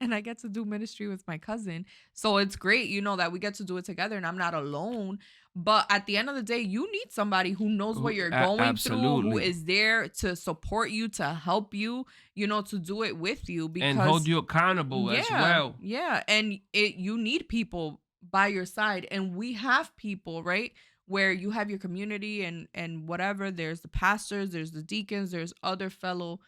And I get to do ministry with my cousin. So it's great, that we get to do it together and I'm not alone. But at the end of the day, you need somebody who knows what you're going through, who is there to support you, to help you, to do it with you. Because, and hold you accountable as well. Yeah. And you need people by your side. And we have people, right, where you have your community and whatever. There's the pastors, there's the deacons, there's other fellow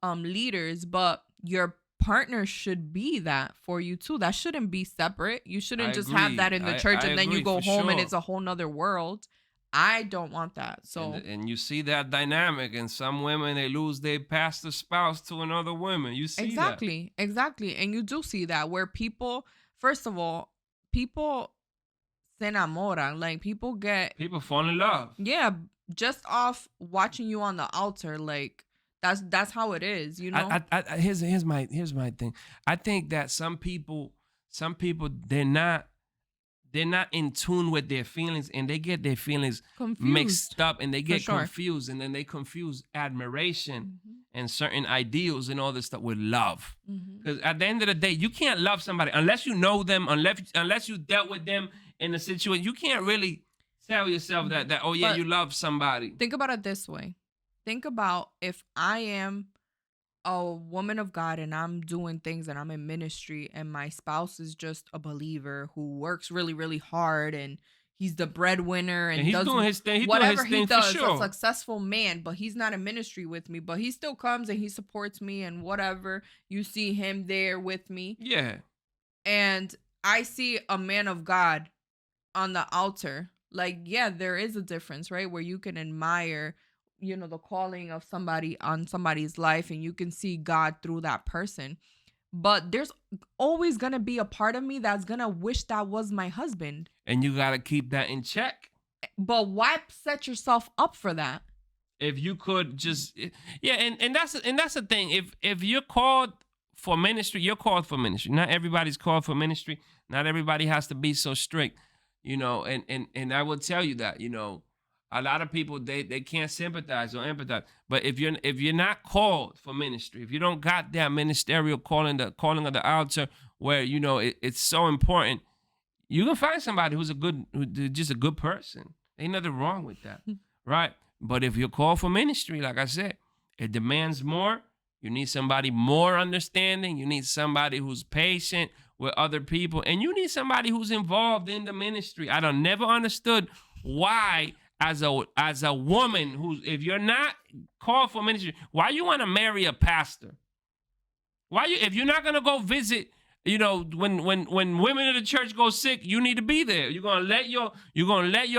leaders, but your partner should be that for you too. That shouldn't be separate. You I shouldn't just have agree. that in the church I and then you agree go for home and sure. it's a whole nother world. I don't want that. So And you see that dynamic, and some women they lose their pastor spouse to another woman. You see that. exactly. And you do see that where people, first of all, people se enamoran. Like people get, People fall in love. yeah, just off watching you on the altar. Like that's how it is, you know? Here's my thing. I think that some people they're not in tune with their feelings, and they get their feelings Confused. mixed up, and they get sure. confused, and then they confuse admiration Mhm. and certain ideals and all this stuff with love. Mhm. Because at the end of the day, you can't love somebody unless you know them, unless you dealt with them in a situation. You can't really tell yourself that oh yeah, But you love somebody. think about it this way. Think about if I am a woman of God and I'm doing things and I'm in ministry and my spouse is just a believer who works really, really hard and he's the breadwinner And and he's does doing his thing. He's doing whatever his he thing for does, a sure. successful man, but he's not in ministry with me, but he still comes and he supports me and whatever. You see him there with me. Yeah. And I see a man of God on the altar. Like, yeah, there is a difference, right? Where you can admire, you know, the calling of somebody on somebody's life and you can see God through that person. But there's always going to be a part of me that's going to wish that was my husband. And you gotta keep that in check. But why set yourself up for that? If you could just yeah, and that's the thing. If you're called for ministry, you're called for ministry. Not everybody's called for ministry. Not everybody has to be so strict, you know. And I will tell you that, you know, a lot of people they can't sympathize or empathize. But if you're not called for ministry, if you don't got that ministerial calling, the calling of the altar, where you know it's so important, you can find somebody who's just a good person. Ain't nothing wrong with that, right? But if you're called for ministry, like I said, it demands more. You need somebody more understanding. You need somebody who's patient with other people, and you need somebody who's involved in the ministry. I don't never understood why, as a woman if you're not called for ministry, why you want to marry a pastor? Why if you're not gonna go visit? You know, when women in the church go sick, you need to be there. You're gonna let your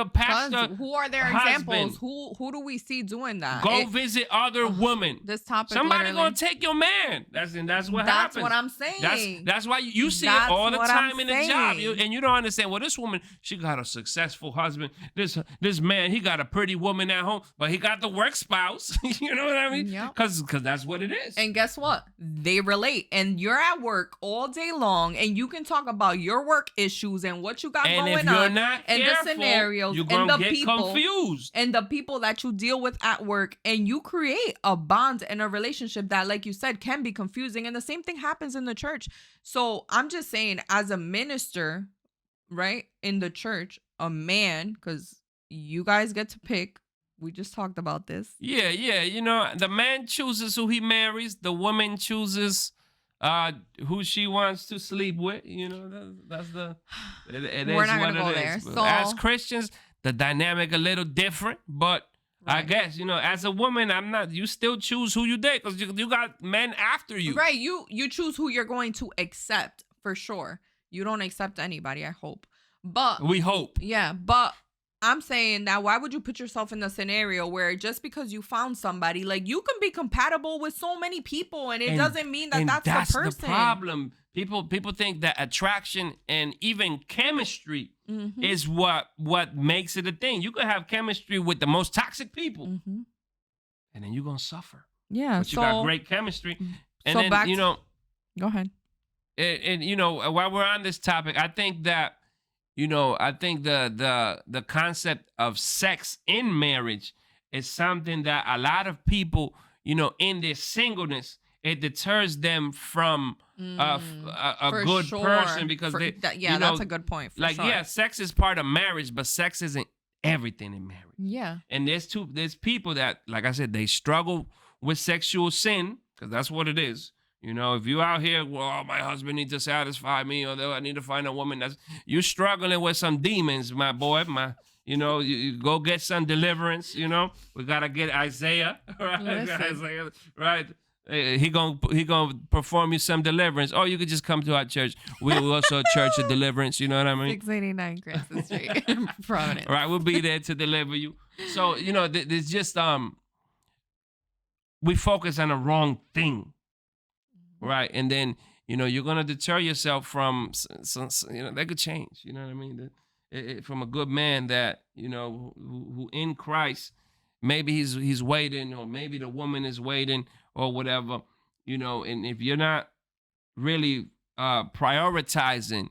pastor. Who are their husband examples? Who do we see doing that? Go visit other women. This topic. Somebody literally, gonna take your man. That's what That's happens. what I'm saying. That's why you see it That's all the what time I'm in the job, saying. and you don't understand. Well, this woman, she got a successful husband. This man, he got a pretty woman at home, but he got the work spouse. You know what I mean? Yep. Because that's what it is. And guess what? They relate. And you're at work all day long and you can talk about your work issues and what you got and going if you're on not and careful, the scenarios you're and gonna the get people confused. and the people that you deal with at work, and you create a bond and a relationship that, like you said, can be confusing. And the same thing happens in the church. So I'm just saying, as a minister, right, in the church, a man, because you guys get to pick. We just talked about this. Yeah. You know, the man chooses who he marries. The woman chooses who she wants to sleep with. You know, that's the. We're not gonna go there. So as Christians, the dynamic a little different, but I Right. guess, you know, as a woman, you still choose who you date, because you got men after you. Right. You choose who you're going to accept, for sure. You don't accept anybody, I hope. But We hope. yeah, but I'm saying that why would you put yourself in the scenario where just because you found somebody, like, you can be compatible with so many people and it doesn't mean that that's the person. The problem. People think that attraction and even chemistry Mhm. is what makes it a thing. You could have chemistry with the most toxic people, Mhm. and then you're gonna suffer. Yeah. But you got great chemistry, and so then back you know, go ahead. and you know, while we're on this topic, I think that, you know, I think the concept of sex in marriage is something that a lot of people, you know, in their singleness, it deters them from a For good sure. person, because Yeah, you know, that's a good point. For like, sure. yeah, sex is part of marriage, but sex isn't everything in marriage. Yeah. And there's people that, like I said, they struggle with sexual sin, because that's what it is. You know, if you out here, well, my husband needs to satisfy me, or I need to find a woman you're struggling with some demons, my boy. You know, you go get some deliverance. You know, we gotta get Isaiah, right? Listen. Isaiah, right? He gonna perform you some deliverance, or you could just come to our church. We're also a church of deliverance. You know what I mean? 689 Cranston Street, Providence. Right, we'll be there to deliver you. So there's just we focus on the wrong thing, right? And then you're gonna deter yourself from some, that could change. You know what I mean? From a good man that who in Christ, maybe he's waiting, or maybe the woman is waiting, or whatever. And if you're not really prioritizing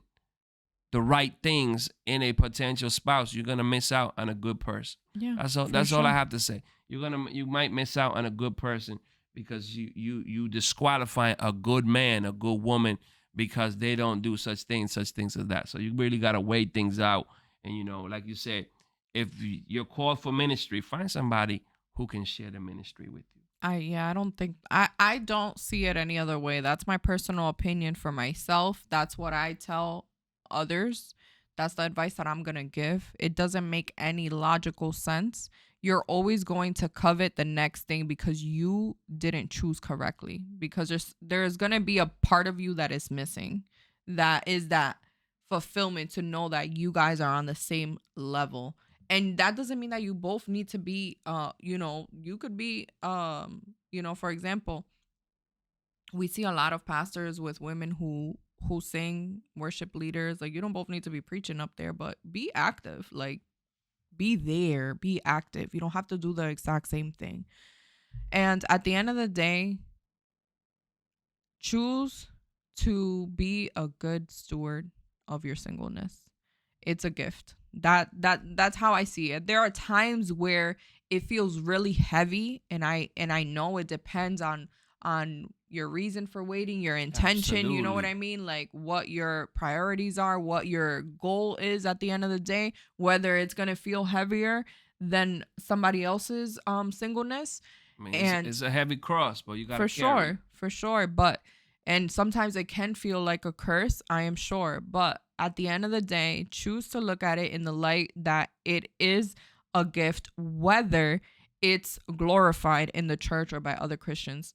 the right things in a potential spouse, you're gonna miss out on a good person. Yeah, That's all. for That's all I sure. have to say. You might miss out on a good person because you disqualify a good man, a good woman, because they don't do such things as that. So you really gotta weigh things out. And like you said, if you're called for ministry, find somebody who can share the ministry with you. I don't think I don't see it any other way. That's my personal opinion for myself. That's what I tell others. That's the advice that I'm going to give. It doesn't make any logical sense. You're always going to covet the next thing because you didn't choose correctly, because there's going to be a part of you that is missing. That is that fulfillment to know that you guys are on the same level. And that doesn't mean that you both need to be you could be for example, we see a lot of pastors with women who sing, worship leaders. Like, you don't both need to be preaching up there, but be active. Like, be there, be active. You don't have to do the exact same thing. And at the end of the day, choose to be a good steward of your singleness. It's a gift. That's how I see it. There are times where it feels really heavy, and I know it depends on your reason for waiting, your intention, you know what Absolutely. I mean? Like, what your priorities are, what your goal is at the end of the day, whether it's going to feel heavier than somebody else's singleness. I mean, And it's a heavy cross, but you gotta for carry it. sure, for sure. But, and sometimes it can feel like a curse, I am sure. But at the end of the day, choose to look at it in the light that it is a gift, whether it's glorified in the church or by other Christians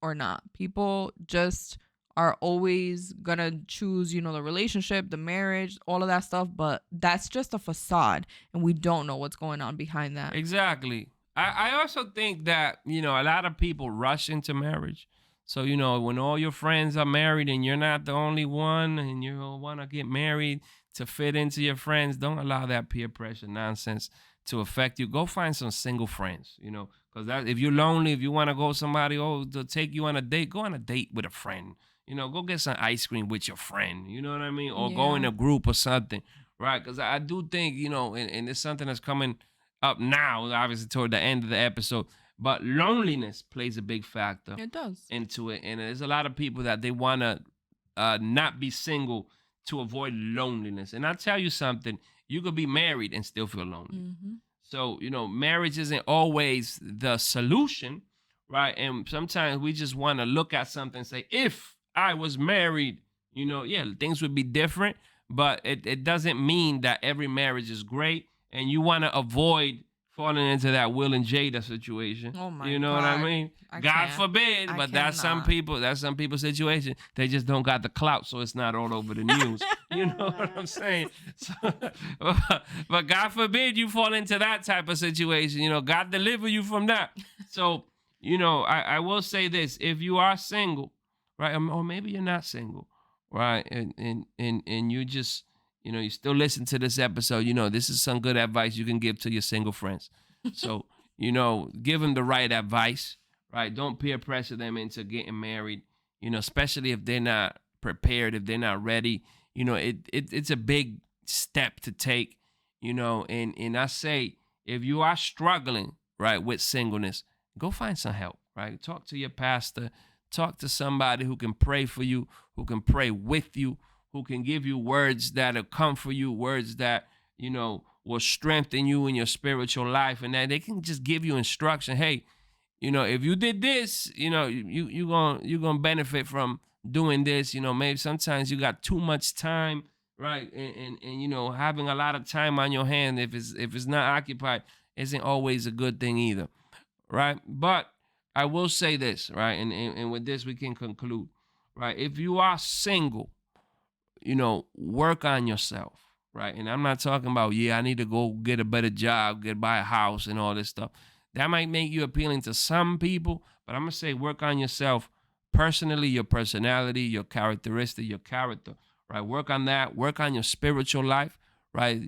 or not. People just are always gonna choose, the relationship, the marriage, all of that stuff, but that's just a facade, and we don't know what's going on behind that. Exactly. I also think that, a lot of people rush into marriage. So, when all your friends are married and you're not the only one and you want to get married to fit into your friends, don't allow that peer pressure nonsense to affect you. Go find some single friends, because that if you're lonely, if you want to go somebody, to take you on a date, go on a date with a friend. Go get some ice cream with your friend. You know what I mean? Or go in Yeah. a group or something, right? Because I do think, and it's something that's coming up now, obviously toward the end of the episode. But loneliness plays a big factor It does. into it, and there's a lot of people that they want to not be single to avoid loneliness. And I'll tell you something: you could be married and still feel lonely. Mm-hmm. So marriage isn't always the solution, right? And sometimes we just want to look at something and say, if I was married, yeah, things would be different. But it doesn't mean that every marriage is great, and you want to avoid falling into that Will and Jada situation. Oh my You know what I God. mean? I God can't. forbid, I but that's some cannot. people. That's some people's situation. They just don't got the clout, so it's not all over the news. You know what I'm saying? So, but God forbid you fall into that type of situation. God deliver you from that. So, I will say this: if you are single, right, or maybe you're not single, right, and you just you still listen to this episode, this is some good advice you can give to your single friends. So, give them the right advice, right? Don't peer pressure them into getting married, especially if they're not prepared, if they're not ready. It's a big step to take, and I say, if you are struggling, right, with singleness, go find some help, right? Talk to your pastor, talk to somebody who can pray for you, who can pray with you, who can give you words that'll comfort you, words that, will strengthen you in your spiritual life, and that they can just give you instruction. Hey, if you did this, you're gonna benefit from doing this. Maybe sometimes you got too much time, right? And having a lot of time on your hand, if it's not occupied, isn't always a good thing either, right? But I will say this, right? And with this we can conclude, right? If you are single, work on yourself, right? And I'm not talking about, yeah, I need to go get a better job, buy a house and all this stuff. That might make you appealing to some people, but I'm gonna say work on yourself personally, your personality, your characteristic, your character, right? Work on that, work on your spiritual life, right?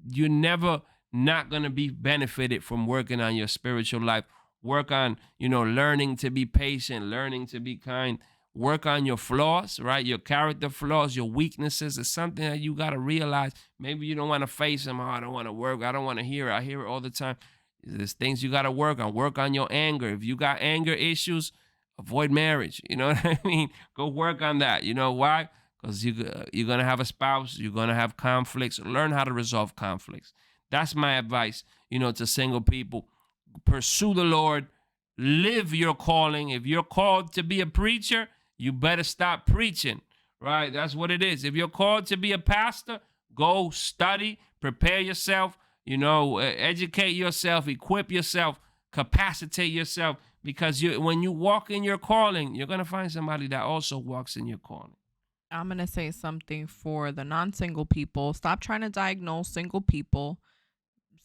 You're never not gonna be benefited from working on your spiritual life. Work on, learning to be patient, learning to be kind, work on your flaws, right? Your character flaws, your weaknesses is something that you got to realize. Maybe you don't want to face them. Oh, I don't want to work. I don't want to hear it. I hear it all the time. There's things you got to work on. Work on your anger. If you got anger issues, avoid marriage. You know what I mean? Go work on that. You know why? Because you're going to have a spouse. You're going to have conflicts. Learn how to resolve conflicts. That's my advice, to single people. Pursue the Lord. Live your calling. If you're called to be a preacher, you better stop preaching, right? That's what it is. If you're called to be a pastor, go study, prepare yourself, educate yourself, equip yourself, capacitate yourself, because when you walk in your calling, you're going to find somebody that also walks in your calling. I'm going to say something for the non single people. Stop trying to diagnose single people.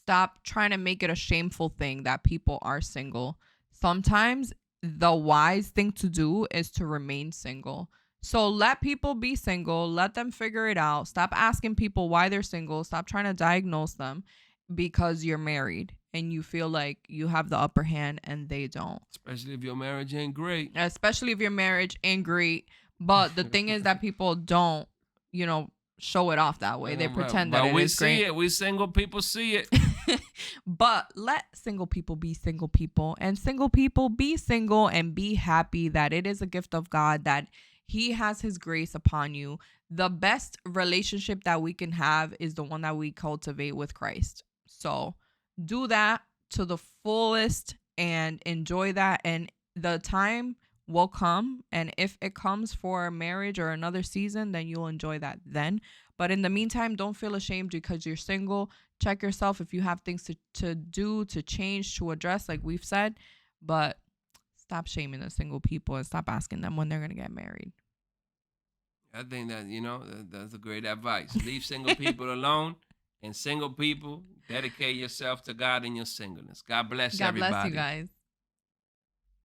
Stop trying to make it a shameful thing that people are single. Sometimes the wise thing to do is to remain single. So let people be single, let them figure it out. Stop asking people why they're single. Stop trying to diagnose them because you're married and you feel like you have the upper hand and they don't. Especially if your marriage ain't great. Especially if your marriage ain't great. But the thing is that people don't, show it off that way. They pretend that it is great. We see it. We single people see it. But let single people be single people, and single people be single and be happy that it is a gift of God, that He has His grace upon you. The best relationship that we can have is the one that we cultivate with Christ. So do that to the fullest and enjoy that. And the time will come, and if it comes for marriage or another season, then you'll enjoy that then. But in the meantime, don't feel ashamed because you're single. Check yourself if you have things to do, to change, to address, like we've said. But stop shaming the single people and stop asking them when they're going to get married. I think that, that's a great advice. Leave single people alone. And single people, dedicate yourself to God in your singleness. God bless everybody. God bless you guys.